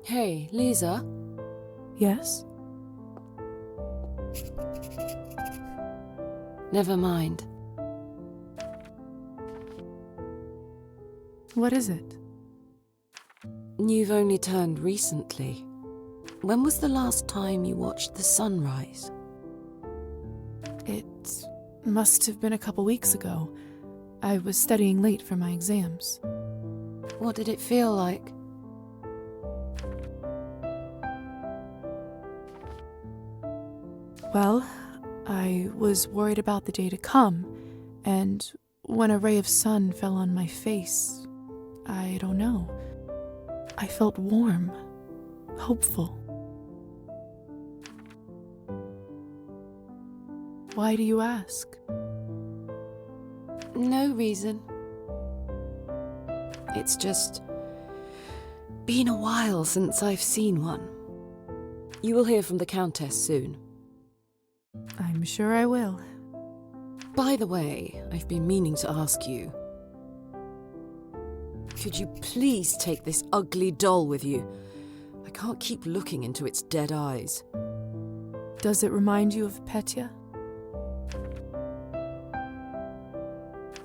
Hey, Lisa? Yes? Never mind. What is it? You've only turned recently. When was the last time you watched the sunrise? It must have been a couple weeks ago. I was studying late for my exams. What did it feel like? Well, I was worried about the day to come, and when a ray of sun fell on my face, I don't know. I felt warm, hopeful. Why do you ask? No reason. It's just been a while since I've seen one. You will hear from the Countess soon. I'm sure I will. By the way, I've been meaning to ask you. Could you please take this ugly doll with you? I can't keep looking into its dead eyes. Does it remind you of Petya?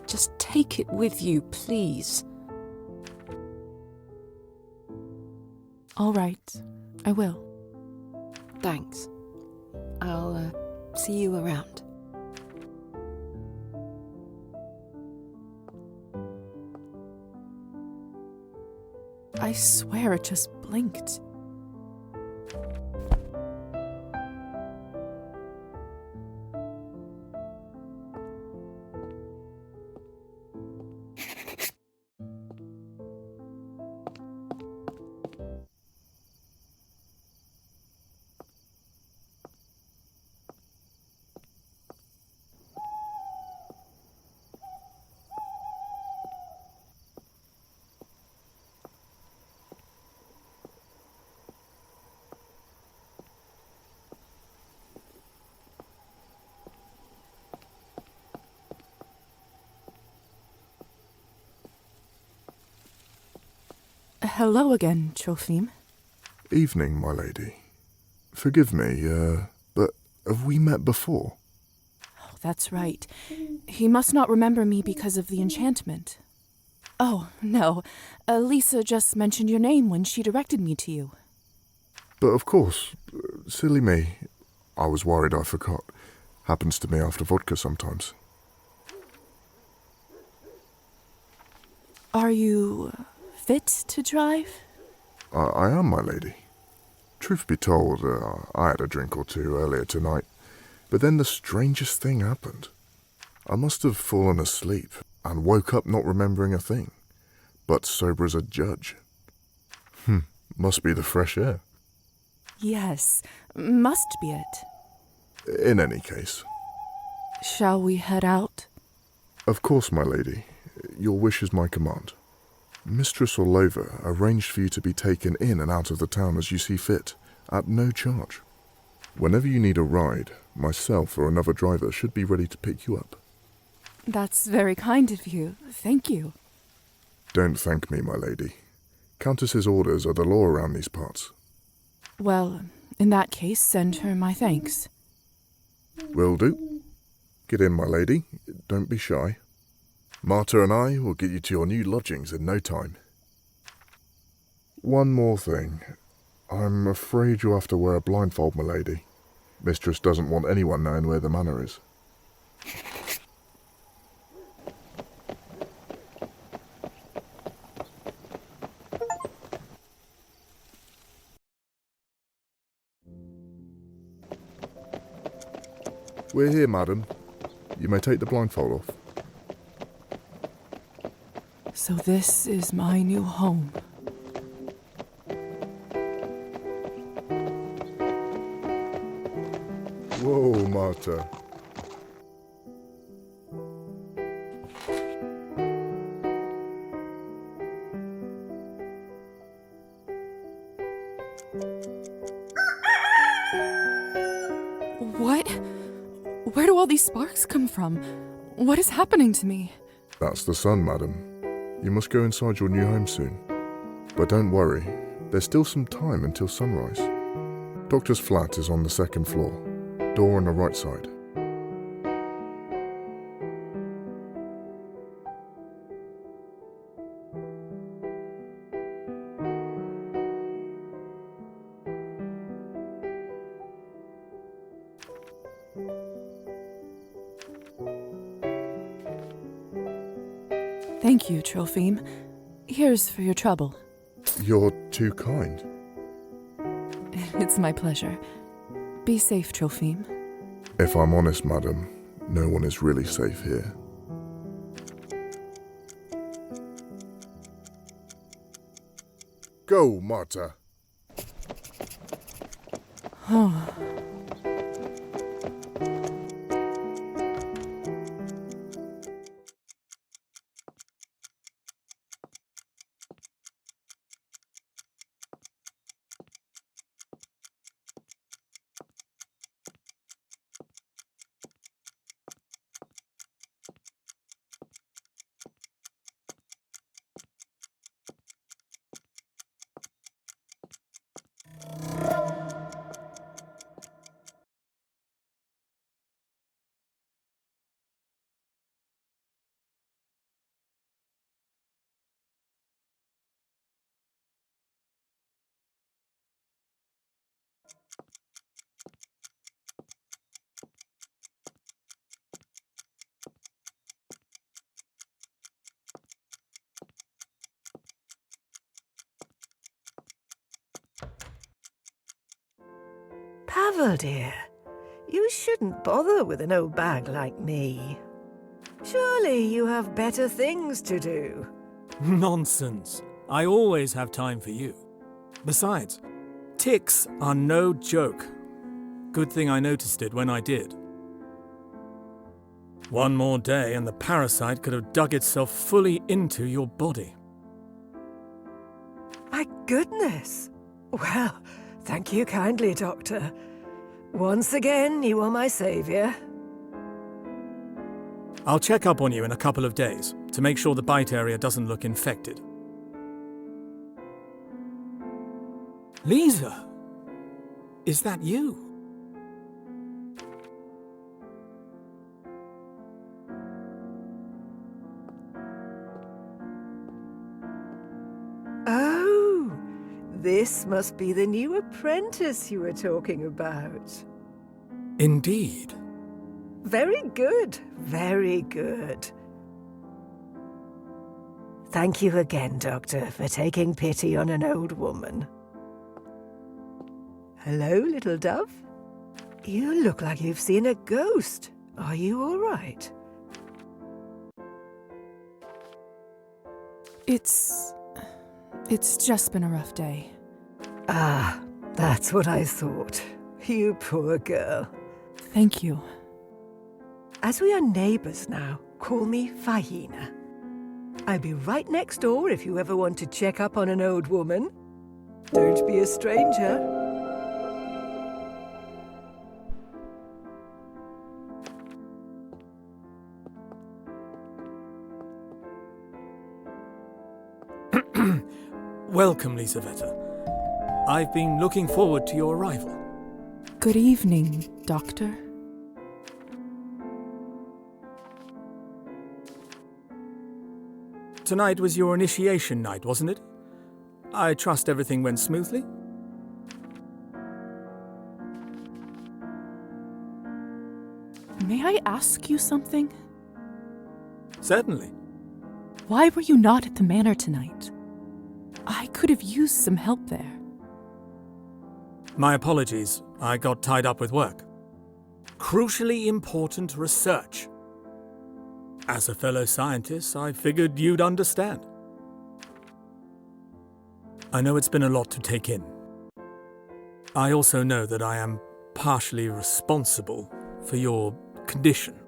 Just take it with you, please. All right, I will. Thanks. I'll see you around. I swear it just blinked. Hello again, Trophim. Evening, my lady. Forgive me, but have we met before? Oh, that's right. He must not remember me because of the enchantment. Oh, no. Lisa just mentioned your name when she directed me to you. But of course, silly me. I was worried I forgot. Happens to me after vodka sometimes. Are you fit to drive? I am, my lady. Truth be told, I had a drink or two earlier tonight, but then the strangest thing happened. I must have fallen asleep and woke up not remembering a thing, but sober as a judge. Must be the fresh air. Yes, must be it. In any case. Shall we head out? Of course, my lady. Your wish is my command. Mistress Orlova arranged for you to be taken in and out of the town as you see fit, at no charge. Whenever you need a ride, myself or another driver should be ready to pick you up. That's very kind of you. Thank you. Don't thank me, my lady. Countess's orders are the law around these parts. Well, in that case, send her my thanks. Will do. Get in, my lady. Don't be shy. Marta and I will get you to your new lodgings in no time. One more thing. I'm afraid you'll have to wear a blindfold, my lady. Mistress doesn't want anyone knowing where the manor is. We're here, madam. You may take the blindfold off. So this is my new home. Whoa, Marta. What? Where do all these sparks come from? What is happening to me? That's the sun, madam. You must go inside your new home soon. But don't worry, there's still some time until sunrise. Doctor's flat is on the second floor. Door on the right side. Thank you, Trophim. Here's for your trouble. You're too kind. It's my pleasure. Be safe, Trophim. If I'm honest, madam, no one is really safe here. Go, Marta. Oh. Pavel, dear, you shouldn't bother with an old bag like me. Surely you have better things to do. Nonsense. I always have time for you. Besides, ticks are no joke. Good thing I noticed it when I did. One more day and the parasite could have dug itself fully into your body. My goodness. Well, thank you kindly, Doctor. Once again, you are my savior. I'll check up on you in a couple of days to make sure the bite area doesn't look infected. Lisa! Is that you? Oh, this must be the new apprentice you were talking about. Indeed. Very good, very good. Thank you again, Doctor, for taking pity on an old woman. Hello, little dove. You look like you've seen a ghost. Are you all right? It's just been a rough day. Ah, that's what I thought. You poor girl. Thank you. As we are neighbors now, call me Fahina. I'll be right next door if you ever want to check up on an old woman. Don't be a stranger. Welcome, Lisaveta. I've been looking forward to your arrival. Good evening, Doctor. Tonight was your initiation night, wasn't it? I trust everything went smoothly? May I ask you something? Certainly. Why were you not at the manor tonight? I could have used some help there. My apologies. I got tied up with work. Crucially important research. As a fellow scientist, I figured you'd understand. I know it's been a lot to take in. I also know that I am partially responsible for your condition.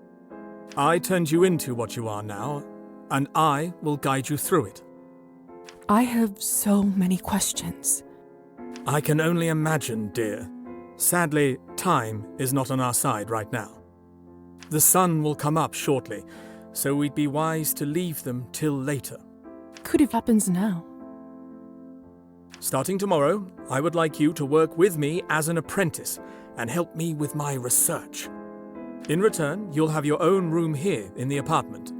I turned you into what you are now, and I will guide you through it. I have so many questions. I can only imagine, dear. Sadly, time is not on our side right now. The sun will come up shortly, so we'd be wise to leave them till later. Could have happens now. Starting tomorrow, I would like you to work with me as an apprentice and help me with my research. In return, you'll have your own room here in the apartment.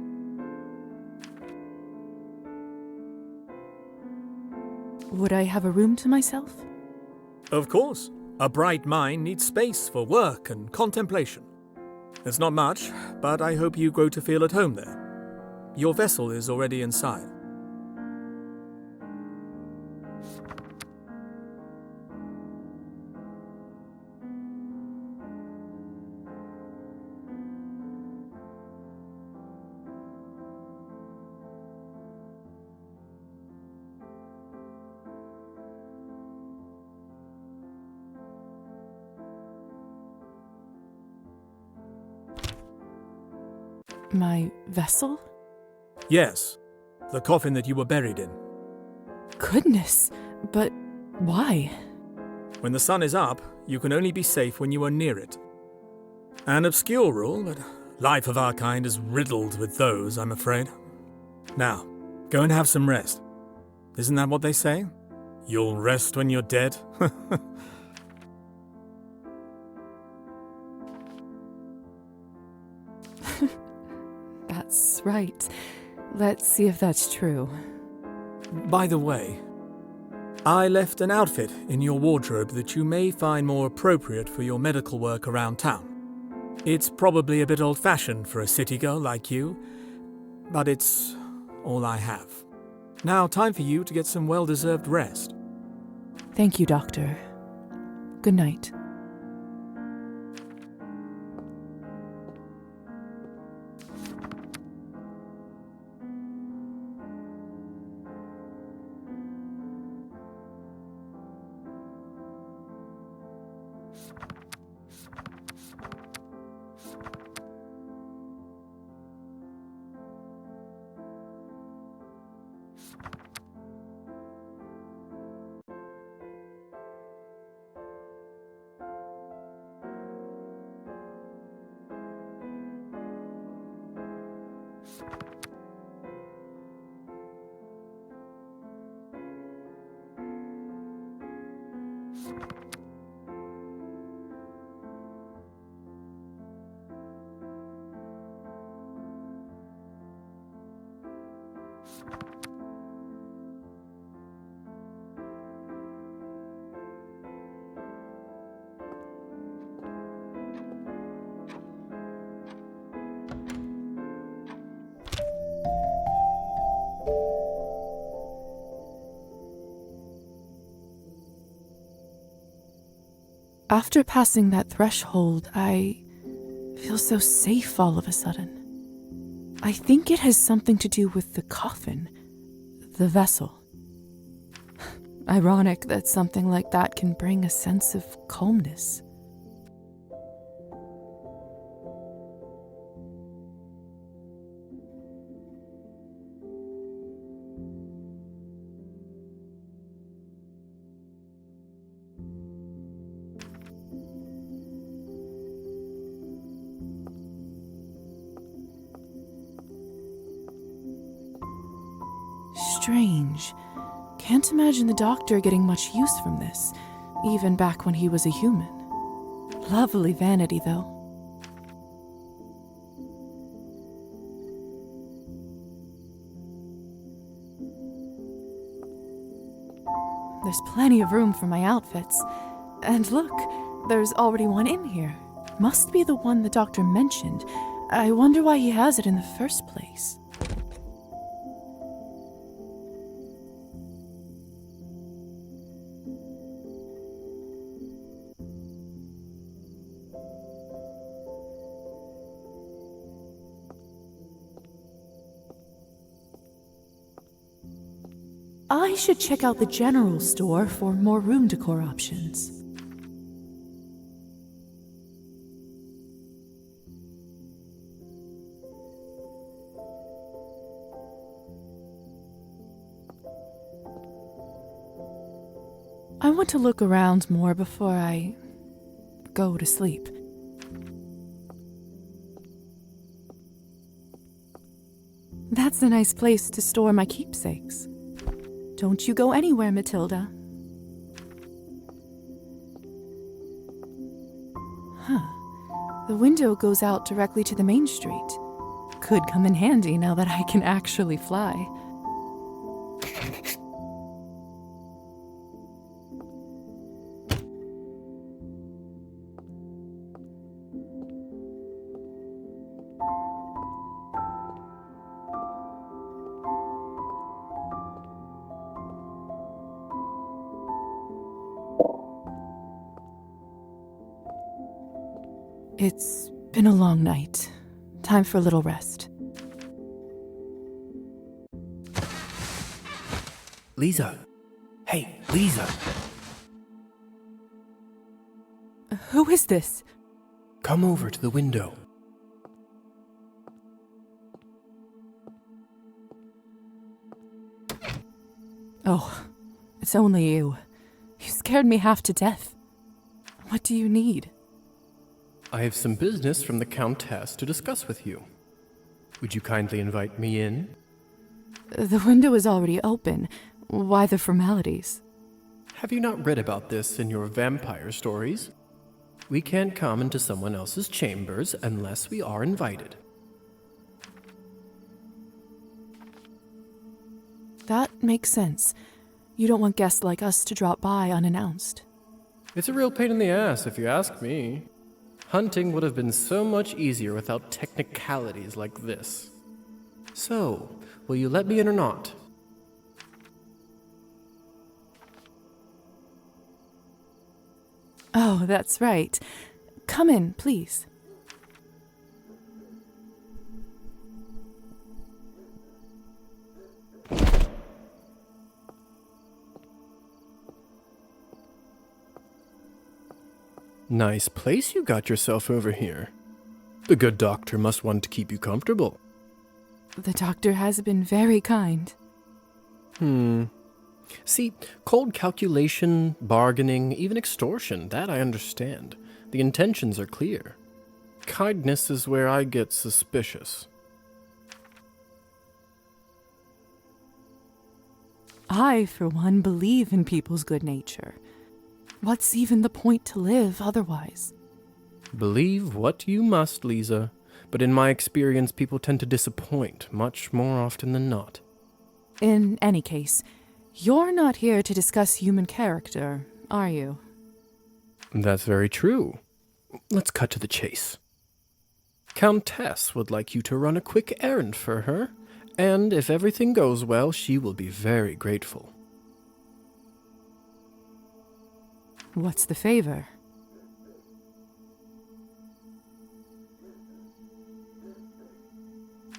Would I have a room to myself? Of course. A bright mind needs space for work and contemplation. It's not much, but I hope you grow to feel at home there. Your vessel is already inside. My vessel? Yes, the coffin that you were buried in. Goodness, but why? When the sun is up, you can only be safe when you are near it. An obscure rule, but life of our kind is riddled with those, I'm afraid. Now, go and have some rest. Isn't that what they say? You'll rest when you're dead? That's right. Let's see if that's true. By the way, I left an outfit in your wardrobe that you may find more appropriate for your medical work around town. It's probably a bit old-fashioned for a city girl like you, but it's all I have. Now, time for you to get some well-deserved rest. Thank you, Doctor. Good night. After passing that threshold, I feel so safe all of a sudden. I think it has something to do with the coffin, the vessel. Ironic that something like that can bring a sense of calmness. Strange. Can't imagine the doctor getting much use from this, even back when he was a human. Lovely vanity, though. There's plenty of room for my outfits. And look, there's already one in here. Must be the one the doctor mentioned. I wonder why he has it in the first place. I should check out the general store for more room decor options. I want to look around more before I go to sleep. That's a nice place to store my keepsakes. Don't you go anywhere, Matilda. Huh. The window goes out directly to the main street. Could come in handy now that I can actually fly. It's been a long night. Time for a little rest. Lisa. Hey, Lisa. Who is this? Come over to the window. Oh, it's only you. You scared me half to death. What do you need? I have some business from the Countess to discuss with you. Would you kindly invite me in? The window is already open. Why the formalities? Have you not read about this in your vampire stories? We can't come into someone else's chambers unless we are invited. That makes sense. You don't want guests like us to drop by unannounced. It's a real pain in the ass, if you ask me. Hunting would have been so much easier without technicalities like this. So, will you let me in or not? Oh, that's right. Come in, please. Nice place you got yourself over here. The good doctor must want to keep you comfortable. The doctor has been very kind. See, cold calculation, bargaining, even extortion, that I understand. The intentions are clear. Kindness is where I get suspicious. I, for one, believe in people's good nature. What's even the point to live otherwise? Believe what you must, Lisa, but in my experience, people tend to disappoint much more often than not. In any case, you're not here to discuss human character, are you? That's very true. Let's cut to the chase. Countess would like you to run a quick errand for her, and if everything goes well, she will be very grateful. What's the favor?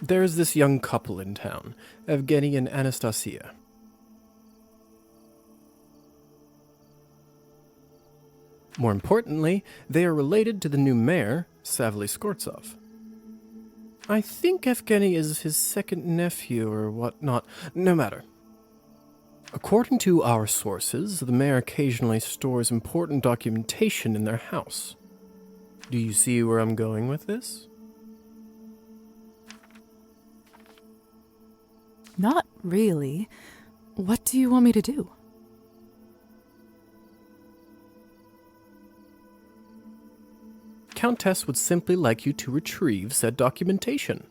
There's this young couple in town, Evgeny and Anastasia. More importantly, they are related to the new mayor, Savly Skortsov. I think Evgeny is his second nephew or whatnot. No matter. According to our sources, the mayor occasionally stores important documentation in their house. Do you see where I'm going with this? Not really. What do you want me to do? Countess would simply like you to retrieve said documentation.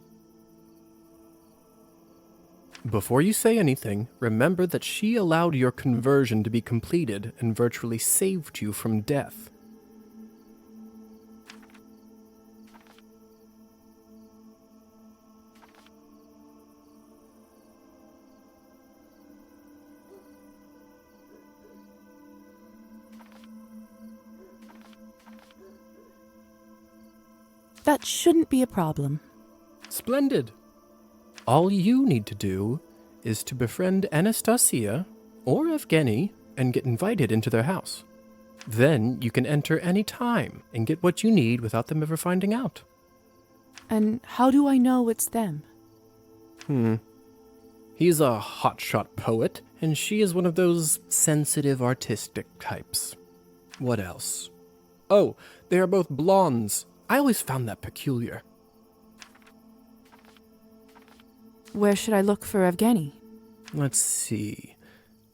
Before you say anything, remember that she allowed your conversion to be completed and virtually saved you from death. That shouldn't be a problem. Splendid. All you need to do is to befriend Anastasia or Evgeny and get invited into their house. Then you can enter any time and get what you need without them ever finding out. And how do I know it's them? He's a hotshot poet, and she is one of those sensitive artistic types. What else? Oh, they are both blondes. I always found that peculiar. Where should I look for Evgeny? Let's see.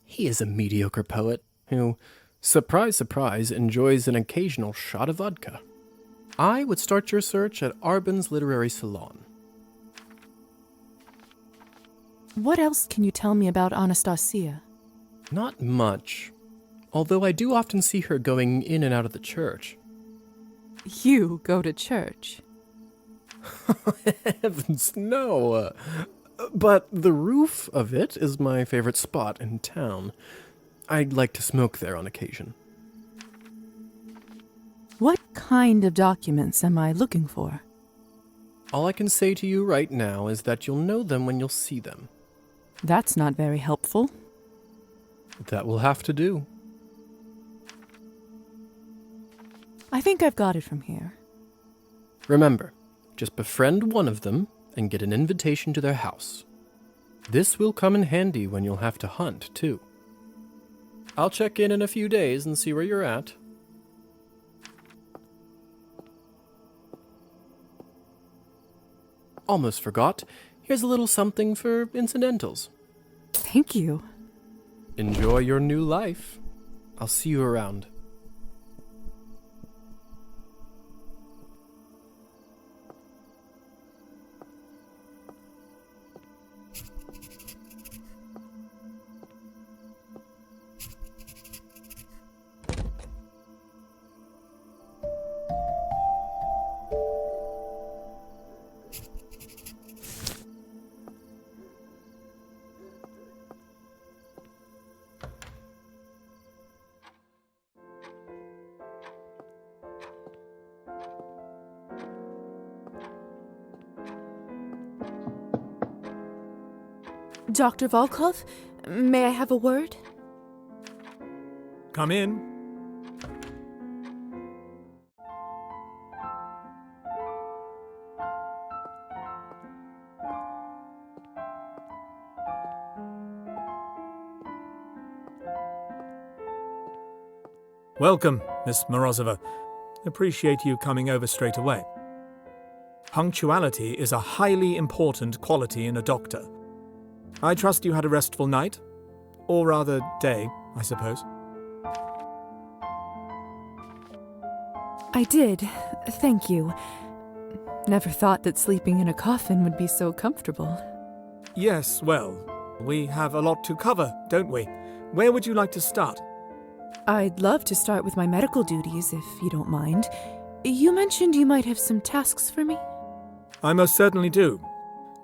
He is a mediocre poet who, surprise, surprise, enjoys an occasional shot of vodka. I would start your search at Arbin's Literary Salon. What else can you tell me about Anastasia? Not much, although I do often see her going in and out of the church. You go to church? Heavens, no. But the roof of it is my favorite spot in town. I'd like to smoke there on occasion. What kind of documents am I looking for? All I can say to you right now is that you'll know them when you'll see them. That's not very helpful. That will have to do. I think I've got it from here. Remember, just befriend one of them and get an invitation to their house. This will come in handy when you'll have to hunt, too. I'll check in a few days and see where you're at. Almost forgot. Here's a little something for incidentals. Thank you. Enjoy your new life. I'll see you around. Dr. Volkov, may I have a word? Come in. Welcome, Miss Morozova. Appreciate you coming over straight away. Punctuality is a highly important quality in a doctor. I trust you had a restful night? Or rather, day, I suppose. I did, thank you. Never thought that sleeping in a coffin would be so comfortable. Yes, well, We have a lot to cover, don't we? Where would you like to start? I'd love to start with my medical duties, if you don't mind. You mentioned you might have some tasks for me? I most certainly do.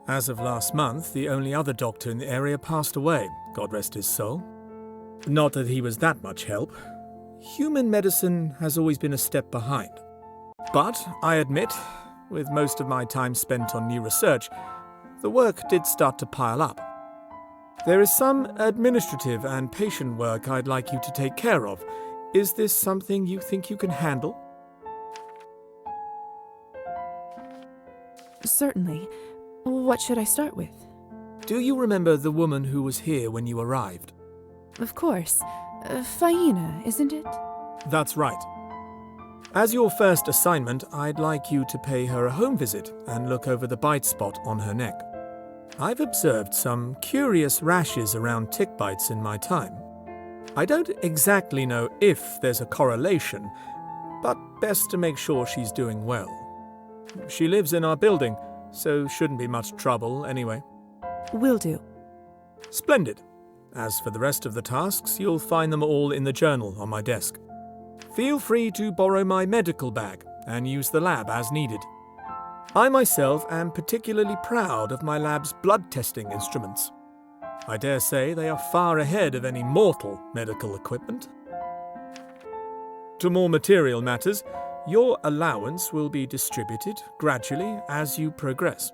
As of last month, the only other doctor in the area passed away, God rest his soul. Not that he was that much help. Human medicine has always been a step behind. But, I admit, with most of my time spent on new research, the work did start to pile up. There is some administrative and patient work I'd like you to take care of. Is this something you think you can handle? Certainly. What should I start with? Do you remember the woman who was here when you arrived? Of course. Faina, isn't it? That's right. As your first assignment, I'd like you to pay her a home visit and look over the bite spot on her neck. I've observed some curious rashes around tick bites in my time. I don't exactly know if there's a correlation, but best to make sure she's doing well. She lives in our building, so shouldn't be much trouble anyway. Will do. Splendid. As for the rest of the tasks, you'll find them all in the journal on my desk. Feel free to borrow my medical bag and use the lab as needed. I myself am particularly proud of my lab's blood testing instruments. I dare say they are far ahead of any mortal medical equipment. To more material matters, your allowance will be distributed gradually as you progress.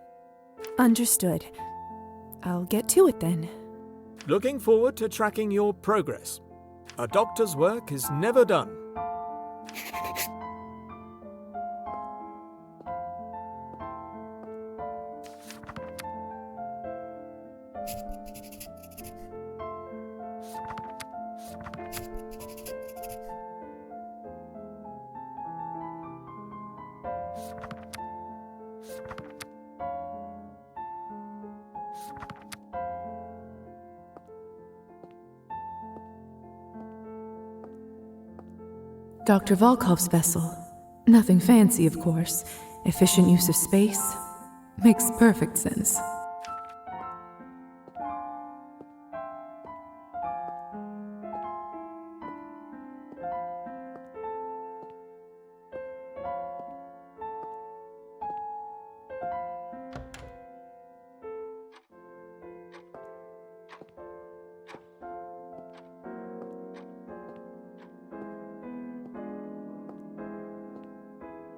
Understood. I'll get to it then. Looking forward to tracking your progress. A doctor's work is never done. Dr. Volkov's vessel. Nothing fancy, of course. Efficient use of space. Makes perfect sense.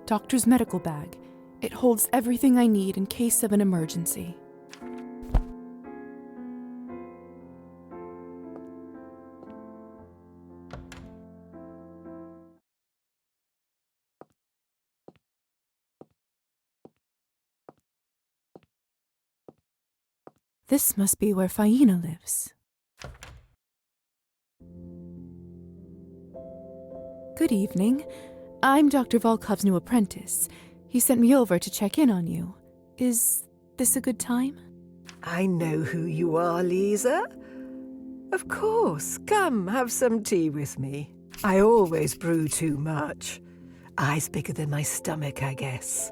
Doctor's medical bag. It holds everything I need in case of an emergency. This must be where Faina lives. Good evening. I'm Dr. Volkov's new apprentice. He sent me over to check in on you. Is this a good time? I know who you are, Lisa. Of course. Come, have some tea with me. I always brew too much. Eyes bigger than my stomach, I guess.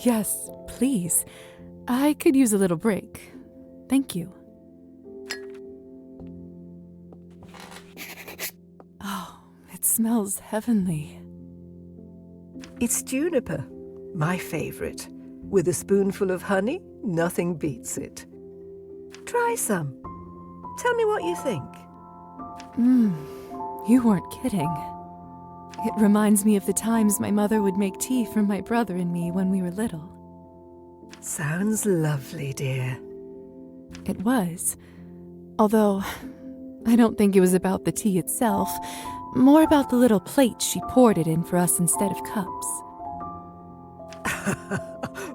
Yes, please. I could use a little break. Thank you. Oh, it smells heavenly. It's juniper, my favorite. With a spoonful of honey, nothing beats it. Try some. Tell me what you think. You weren't kidding. It reminds me of the times my mother would make tea for my brother and me when we were little. Sounds lovely, dear. It was. Although, I don't think it was about the tea itself, more about the little plates she poured it in for us instead of cups.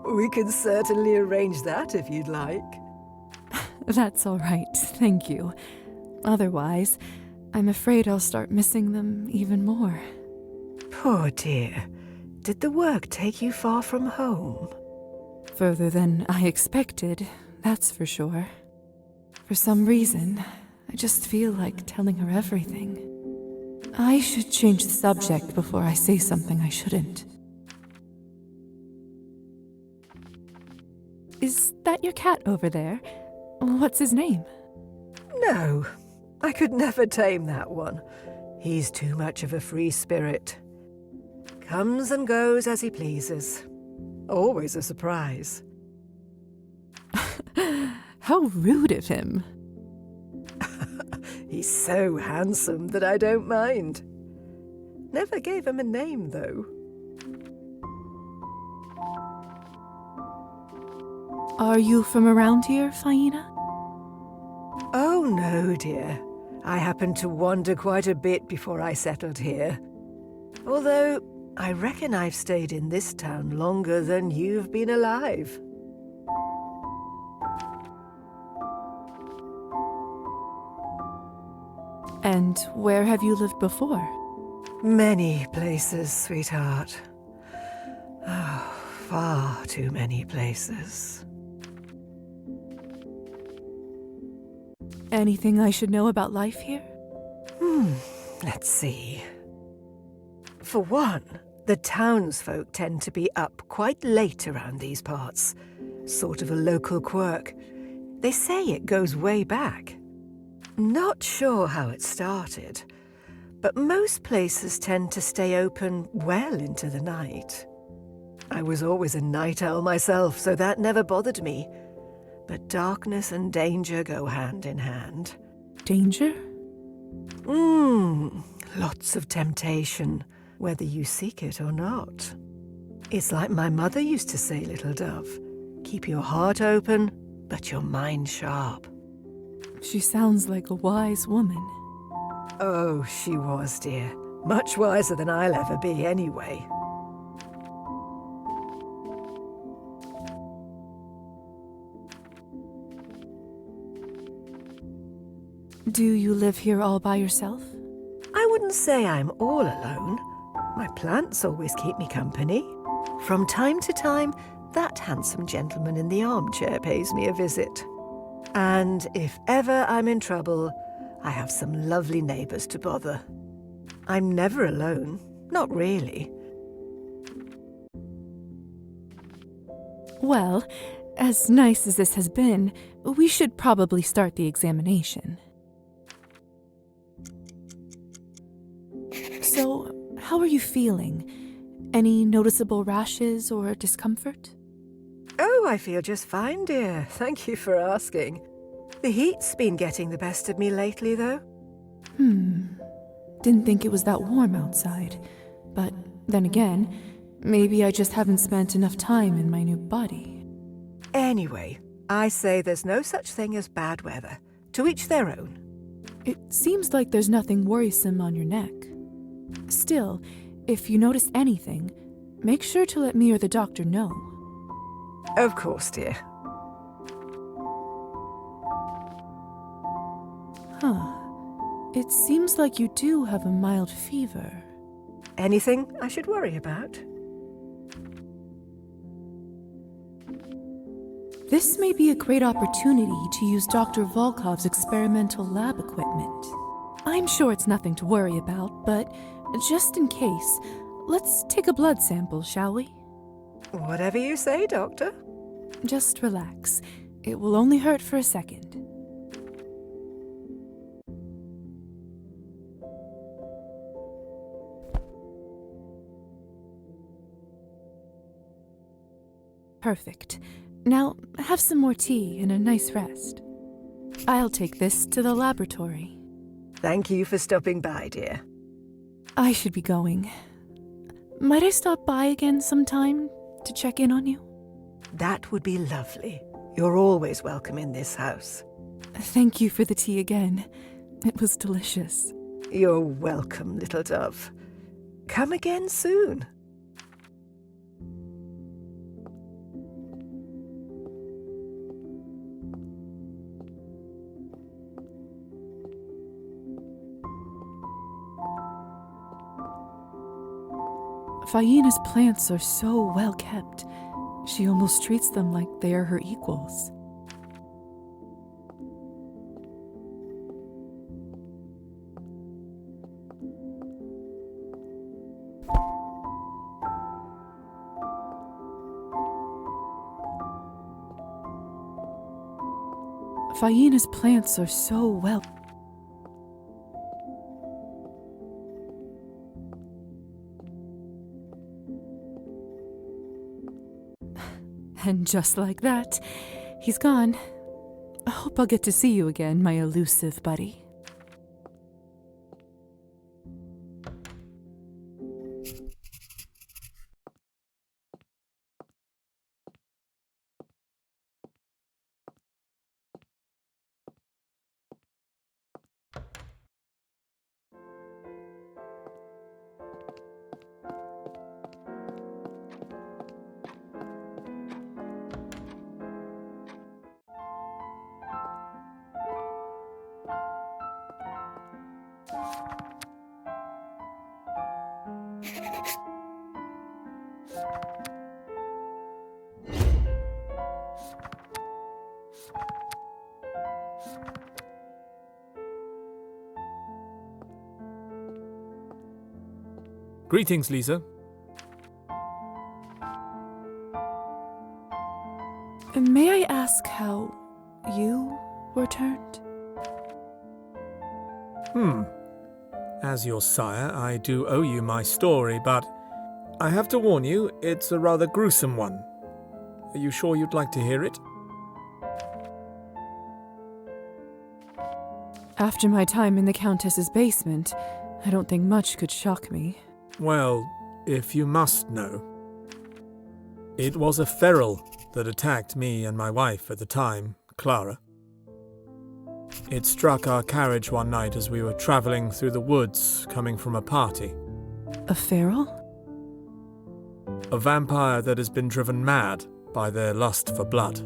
We can certainly arrange that if you'd like. That's all right, thank you. Otherwise, I'm afraid I'll start missing them even more. Poor dear. Did the work take you far from home? Further than I expected, that's for sure. For some reason, I just feel like telling her everything. I should change the subject before I say something I shouldn't. Is that your cat over there? What's his name? No, I could never tame that one. He's too much of a free spirit. Comes and goes as he pleases. Always a surprise. How rude of him. He's so handsome that I don't mind. Never gave him a name, though. Are you from around here, Faina? Oh, no, dear. I happened to wander quite a bit before I settled here. Although, I reckon I've stayed in this town longer than you've been alive. And where have you lived before? Many places, sweetheart. Oh, far too many places. Anything I should know about life here? Let's see. For one, the townsfolk tend to be up quite late around these parts. Sort of a local quirk. They say it goes way back. Not sure how it started, but most places tend to stay open well into the night. I was always a night owl myself, so that never bothered me. But darkness and danger go hand in hand. Danger? Lots of temptation, whether you seek it or not. It's like my mother used to say, little dove. Keep your heart open, but your mind sharp. She sounds like a wise woman. Oh, she was, dear. Much wiser than I'll ever be, anyway. Do you live here all by yourself? I wouldn't say I'm all alone. My plants always keep me company. From time to time, that handsome gentleman in the armchair pays me a visit. And if ever I'm in trouble, I have some lovely neighbours to bother. I'm never alone. Not really. Well, as nice as this has been, we should probably start the examination. So, how are you feeling? Any noticeable rashes or discomfort? Oh, I feel just fine, dear. Thank you for asking. The heat's been getting the best of me lately, though. Didn't think it was that warm outside. But then again, maybe I just haven't spent enough time in my new body. Anyway, I say there's no such thing as bad weather. To each their own. It seems like there's nothing worrisome on your neck. Still, if you notice anything, make sure to let me or the doctor know. Of course, dear. It seems like you do have a mild fever. Anything I should worry about? This may be a great opportunity to use Dr. Volkov's experimental lab equipment. I'm sure it's nothing to worry about, but just in case, let's take a blood sample, shall we? Whatever you say, Doctor. Just relax. It will only hurt for a second. Perfect. Now, have some more tea and a nice rest. I'll take this to the laboratory. Thank you for stopping by, dear. I should be going. Might I stop by again sometime to check in on you? That would be lovely. You're always welcome in this house. Thank you for the tea again. It was delicious. You're welcome, little dove. Come again soon. Faina's plants are so well kept. She almost treats them like they are her equals. Faina's plants are so well. And just like that, he's gone. I hope I'll get to see you again, my elusive buddy. Greetings, Lisa. May I ask how you were turned? As your sire, I do owe you my story, but I have to warn you, it's a rather gruesome one. Are you sure you'd like to hear it? After my time in the Countess's basement, I don't think much could shock me. Well, if you must know. It was a feral that attacked me and my wife at the time, Clara. It struck our carriage one night as we were travelling through the woods coming from a party. A feral? A vampire that has been driven mad by their lust for blood.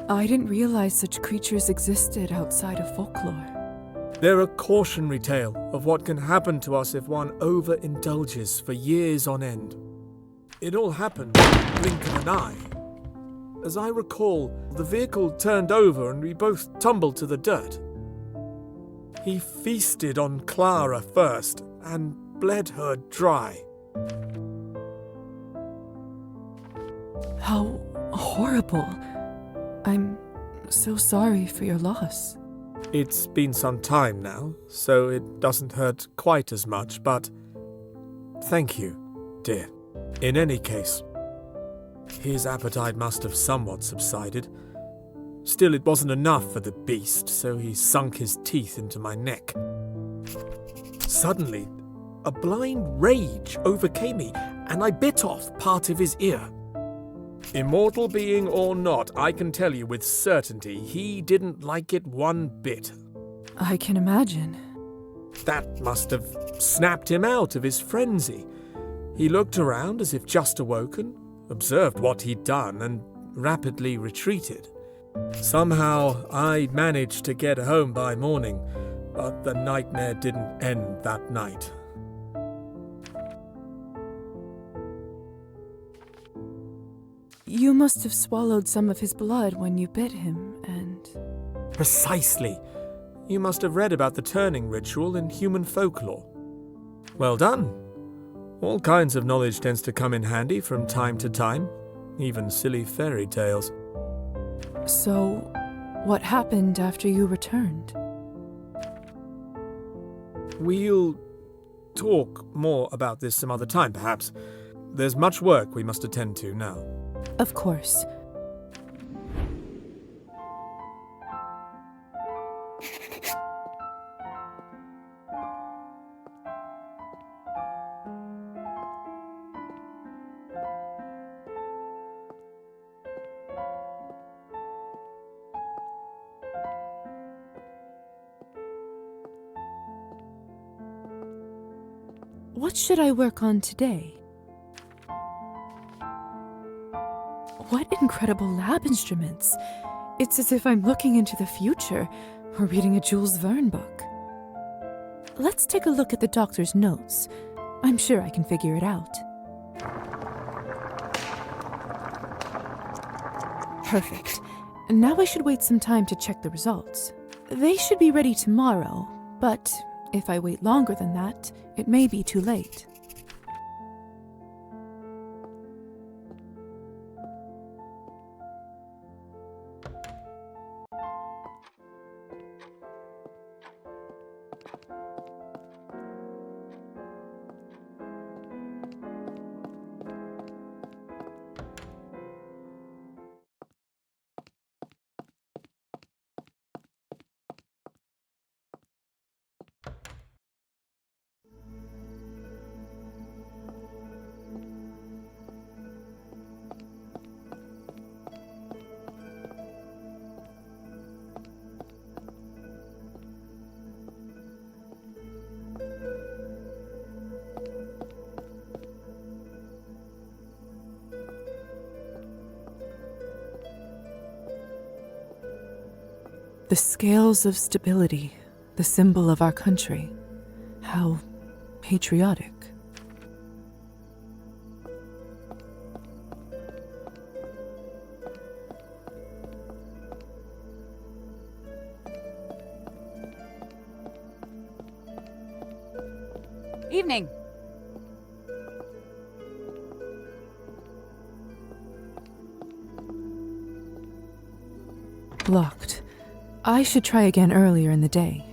I didn't realize such creatures existed outside of folklore. They're a cautionary tale of what can happen to us if one overindulges for years on end. It all happened in the blink of an eye. As I recall, the vehicle turned over and we both tumbled to the dirt. He feasted on Clara first and bled her dry. How horrible. I'm so sorry for your loss. It's been some time now, so it doesn't hurt quite as much, but thank you, dear. In any case, his appetite must have somewhat subsided. Still, it wasn't enough for the beast, so he sunk his teeth into my neck. Suddenly, a blind rage overcame me, and I bit off part of his ear. Immortal being or not, I can tell you with certainty he didn't like it one bit. I can imagine. That must have snapped him out of his frenzy. He looked around as if just awoken, observed what he'd done, and rapidly retreated. Somehow, I managed to get home by morning, but the nightmare didn't end that night. You must have swallowed some of his blood when you bit him, and... Precisely. You must have read about the turning ritual in human folklore. Well done. All kinds of knowledge tends to come in handy from time to time, even silly fairy tales. So, what happened after you returned? We'll talk more about this some other time, perhaps. There's much work we must attend to now. Of course. What should I work on today? What incredible lab instruments! It's as if I'm looking into the future or reading a Jules Verne book. Let's take a look at the doctor's notes. I'm sure I can figure it out. Perfect. Now I should wait some time to check the results. They should be ready tomorrow, but if I wait longer than that, it may be too late. The scales of stability, the symbol of our country. How patriotic. Evening. Blocked. I should try again earlier in the day.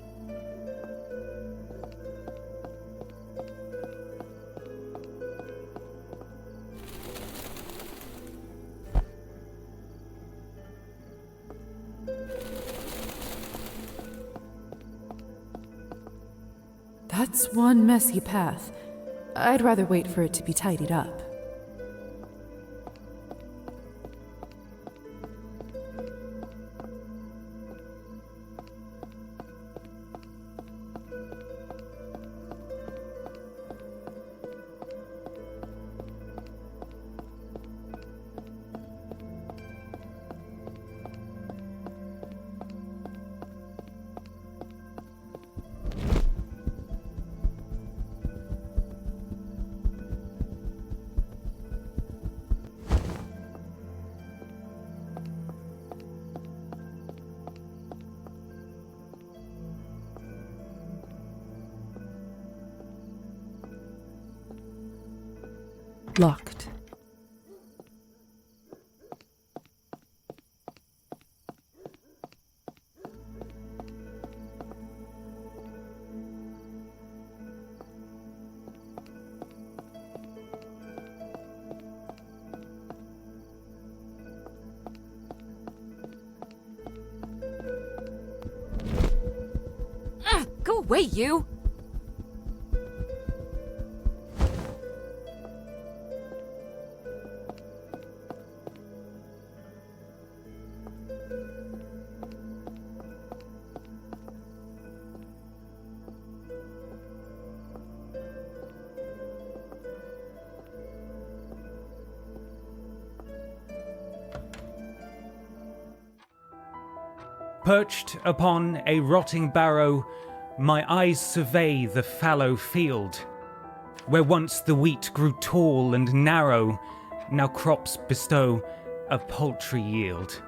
That's one messy path. I'd rather wait for it to be tidied up. Locked. Go away, you! Perched upon a rotting barrow, my eyes survey the fallow field. Where once the wheat grew tall and narrow, now crops bestow a paltry yield.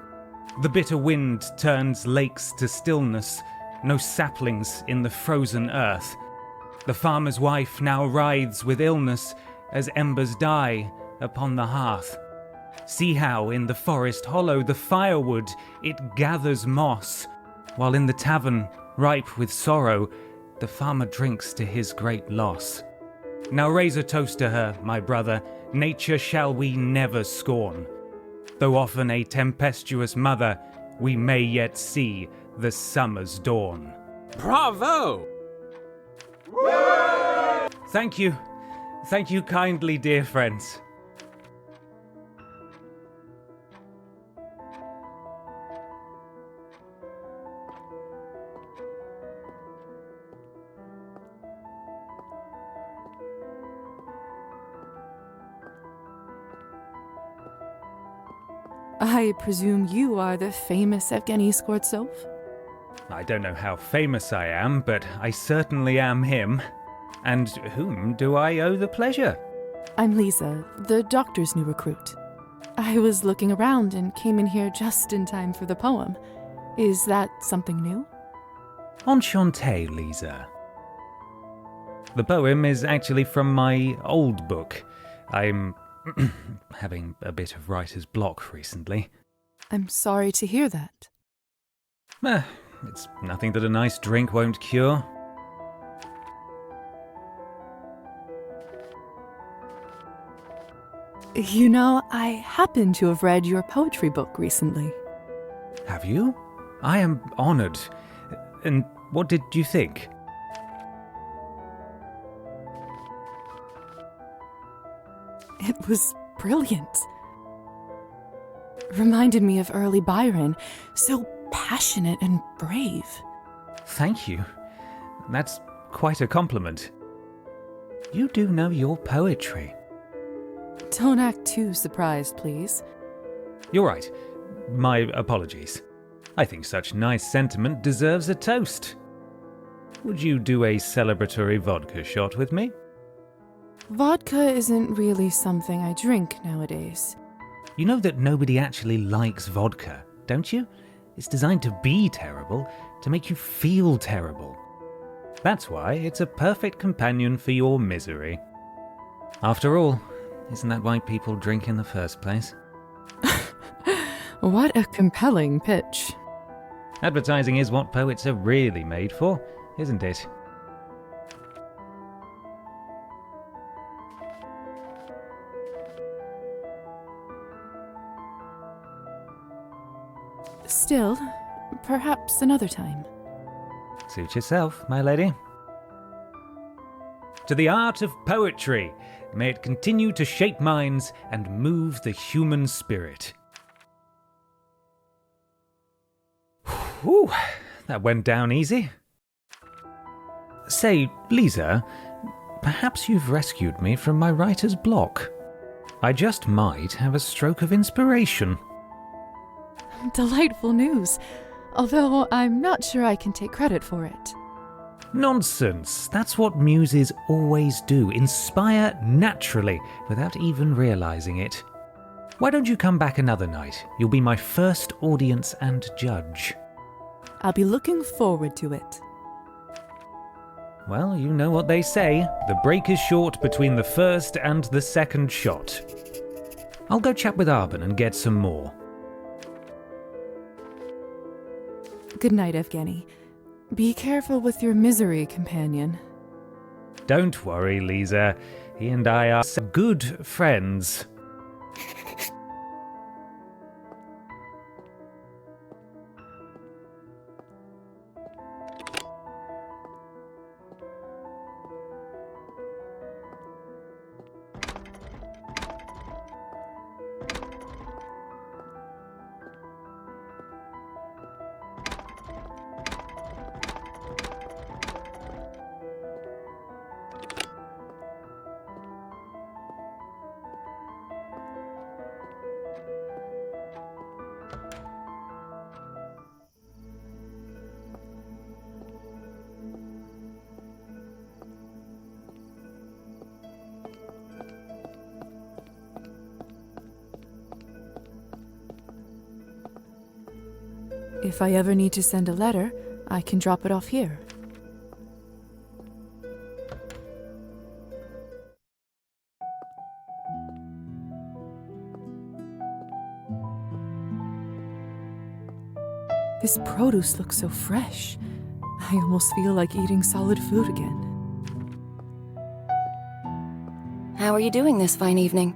The bitter wind turns lakes to stillness, no saplings in the frozen earth. The farmer's wife now writhes with illness as embers die upon the hearth. See how in the forest hollow the firewood it gathers moss, while in the tavern, ripe with sorrow, the farmer drinks to his great loss. Now raise a toast to her, my brother, nature shall we never scorn. Though often a tempestuous mother, we may yet see the summer's dawn. Bravo! Thank you. Thank you kindly, dear friends. I presume you are the famous Evgeny Skvortsov? I don't know how famous I am, but I certainly am him. And whom do I owe the pleasure? I'm Lisa, the doctor's new recruit. I was looking around and came in here just in time for the poem. Is that something new? Enchanté, Lisa. The poem is actually from my old book. I'm having a bit of writer's block recently. I'm sorry to hear that. It's nothing that a nice drink won't cure. You know, I happen to have read your poetry book recently. Have you? I am honored. And what did you think? It was brilliant. Reminded me of early Byron, so passionate and brave. Thank you. That's quite a compliment. You do know your poetry. Don't act too surprised, please. You're right. My apologies. I think such nice sentiment deserves a toast. Would you do a celebratory vodka shot with me? Vodka isn't really something I drink nowadays. You know that nobody actually likes vodka, don't you? It's designed to be terrible, to make you feel terrible. That's why it's a perfect companion for your misery. After all, isn't that why people drink in the first place? What a compelling pitch. Advertising is what poets are really made for, isn't it? Still, perhaps another time. Suit yourself, my lady. To the art of poetry, may it continue to shape minds and move the human spirit. Whew, that went down easy. Say, Lisa, perhaps you've rescued me from my writer's block. I just might have a stroke of inspiration. Delightful news, although I'm not sure I can take credit for it. Nonsense. That's what muses always do, inspire naturally, without even realizing it. Why don't you come back another night? You'll be my first audience and judge. I'll be looking forward to it. Well, you know what they say. The break is short between the first and the second shot. I'll go chat with Arben and get some more. Good night, Evgeny. Be careful with your misery, companion. Don't worry, Lisa. He and I are good friends. If I ever need to send a letter, I can drop it off here. This produce looks so fresh. I almost feel like eating solid food again. How are you doing this fine evening?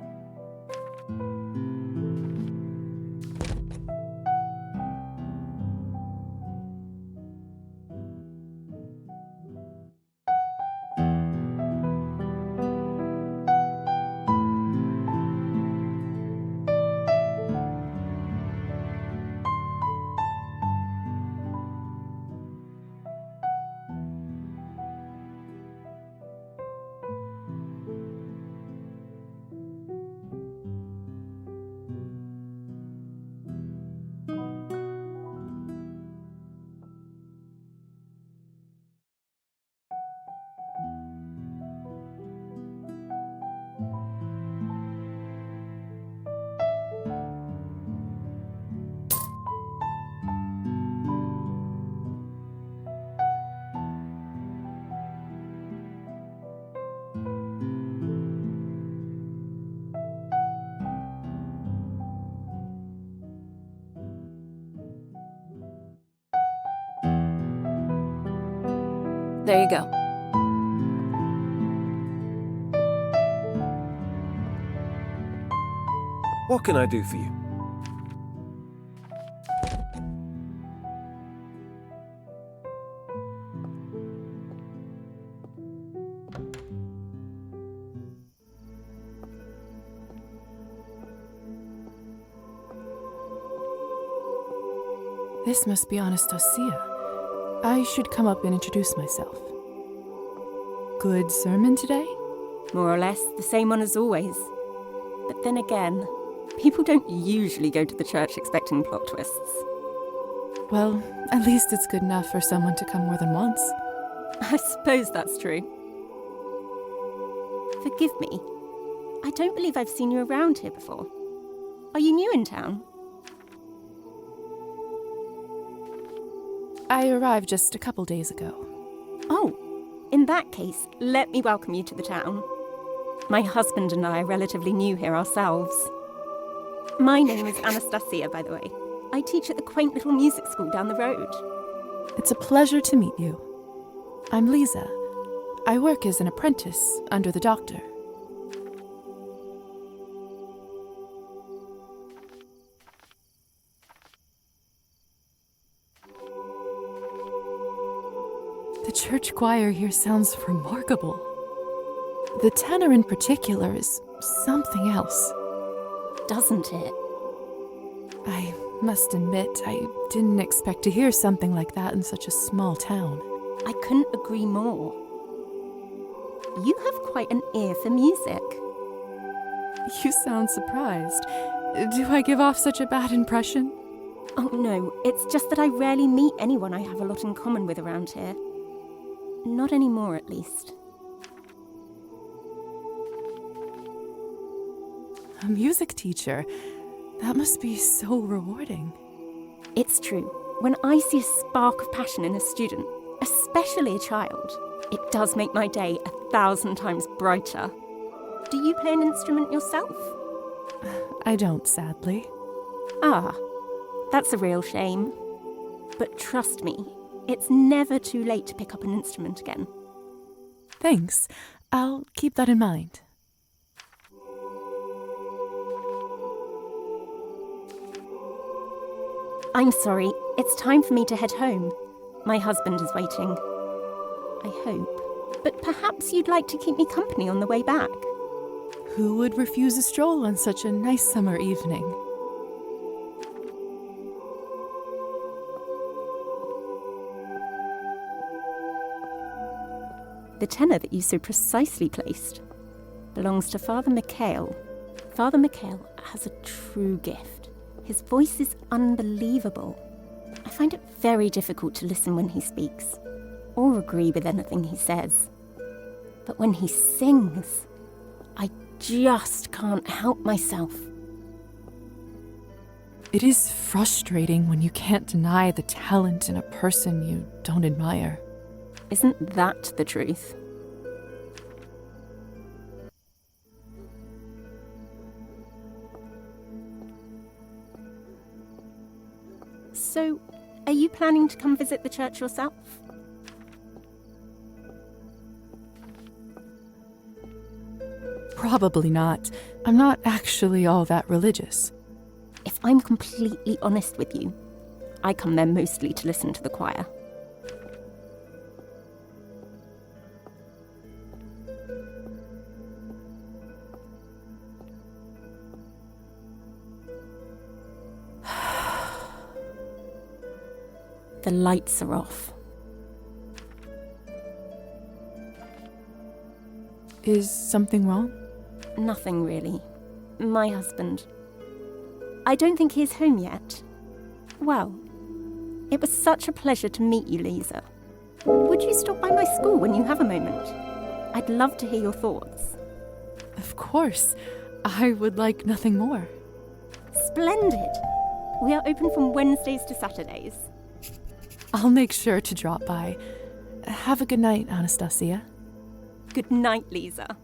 There you go. What can I do for you? This must be Anastasia. I should come up and introduce myself. Good sermon today? More or less the same one as always. But then again, people don't usually go to the church expecting plot twists. Well, at least it's good enough for someone to come more than once. I suppose that's true. Forgive me. I don't believe I've seen you around here before. Are you new in town? I arrived just a couple days ago. Oh, in that case, let me welcome you to the town. My husband and I are relatively new here ourselves. My name is Anastasia, by the way. I teach at the quaint little music school down the road. It's a pleasure to meet you. I'm Lisa. I work as an apprentice under the doctor. The church choir here sounds remarkable. The tenor in particular is something else. Doesn't it? I must admit, I didn't expect to hear something like that in such a small town. I couldn't agree more. You have quite an ear for music. You sound surprised. Do I give off such a bad impression? Oh no, it's just that I rarely meet anyone I have a lot in common with around here. Not anymore, at least. A music teacher? That must be so rewarding. It's true. When I see a spark of passion in a student, especially a child, it does make my day 1,000 times brighter. Do you play an instrument yourself? I don't, sadly. Ah, that's a real shame. But trust me, it's never too late to pick up an instrument again. Thanks. I'll keep that in mind. I'm sorry, it's time for me to head home. My husband is waiting. I hope. But perhaps you'd like to keep me company on the way back. Who would refuse a stroll on such a nice summer evening? The tenor that you so precisely placed belongs to Father Mikhail. Father Mikhail has a true gift. His voice is unbelievable. I find it very difficult to listen when he speaks, or agree with anything he says. But when he sings, I just can't help myself. It is frustrating when you can't deny the talent in a person you don't admire. Isn't that the truth? So, are you planning to come visit the church yourself? Probably not. I'm not actually all that religious. If I'm completely honest with you, I come there mostly to listen to the choir. The lights are off. Is something wrong? Nothing really. My husband. I don't think he's home yet. Well, it was such a pleasure to meet you, Lisa. Would you stop by my school when you have a moment? I'd love to hear your thoughts. Of course. I would like nothing more. Splendid. We are open from Wednesdays to Saturdays. I'll make sure to drop by. Have a good night, Anastasia. Good night, Lisa.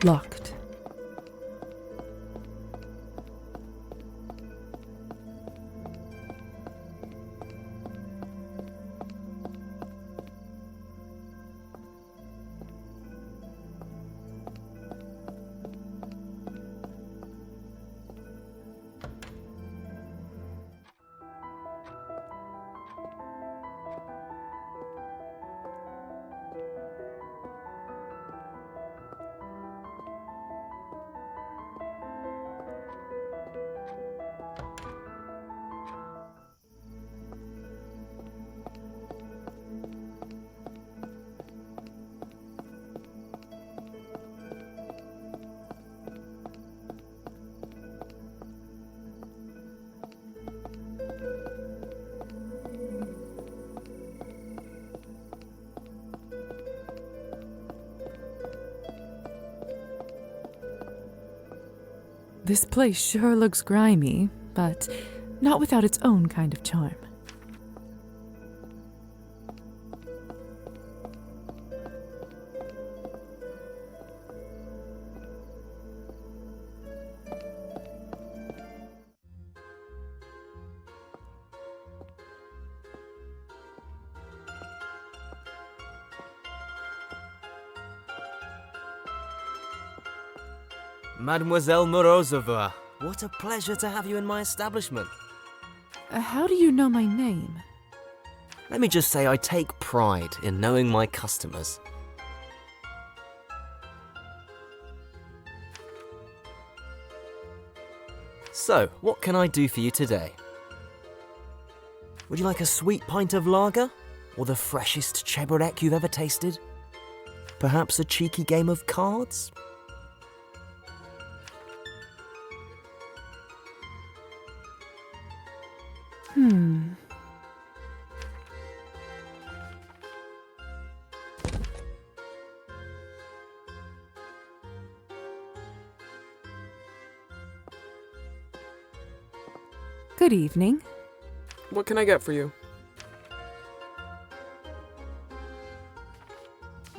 Locked. This place sure looks grimy, but not without its own kind of charm. Mademoiselle Morozova, what a pleasure to have you in my establishment. How do you know my name? Let me just say I take pride in knowing my customers. So, what can I do for you today? Would you like a sweet pint of lager? Or the freshest Cabernet you've ever tasted? Perhaps a cheeky game of cards? Good evening. What can I get for you?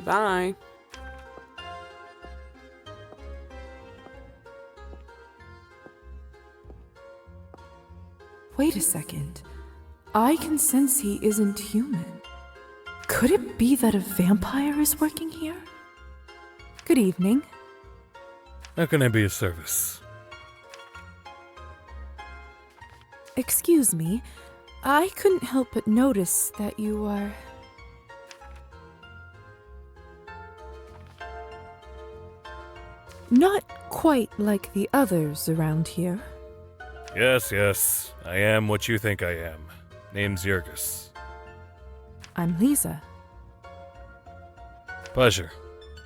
Bye. Wait a second. I can sense he isn't human. Could it be that a vampire is working here? Good evening. How can I be of service? Excuse me, I couldn't help but notice that you are... not quite like the others around here. Yes, I am what you think I am. Name's Yurgis. I'm Lisa. Pleasure.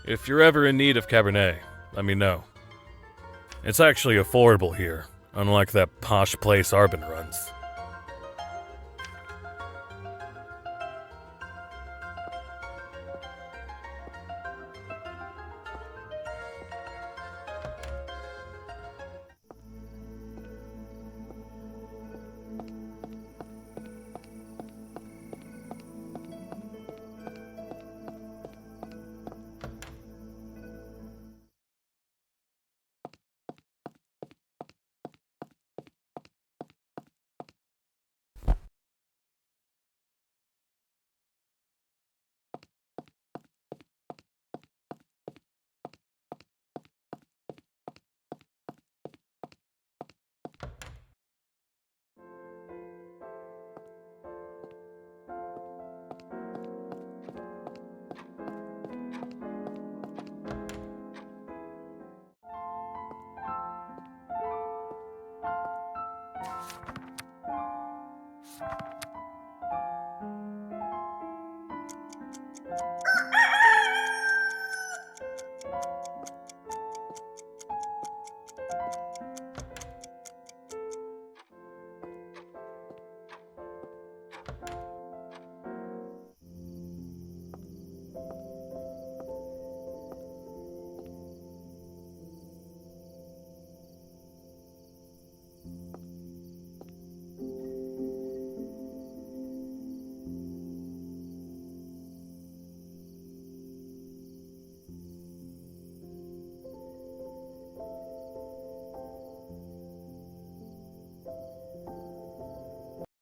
If you're ever in need of Cabernet, let me know. It's actually affordable here, unlike that posh place Arbin runs.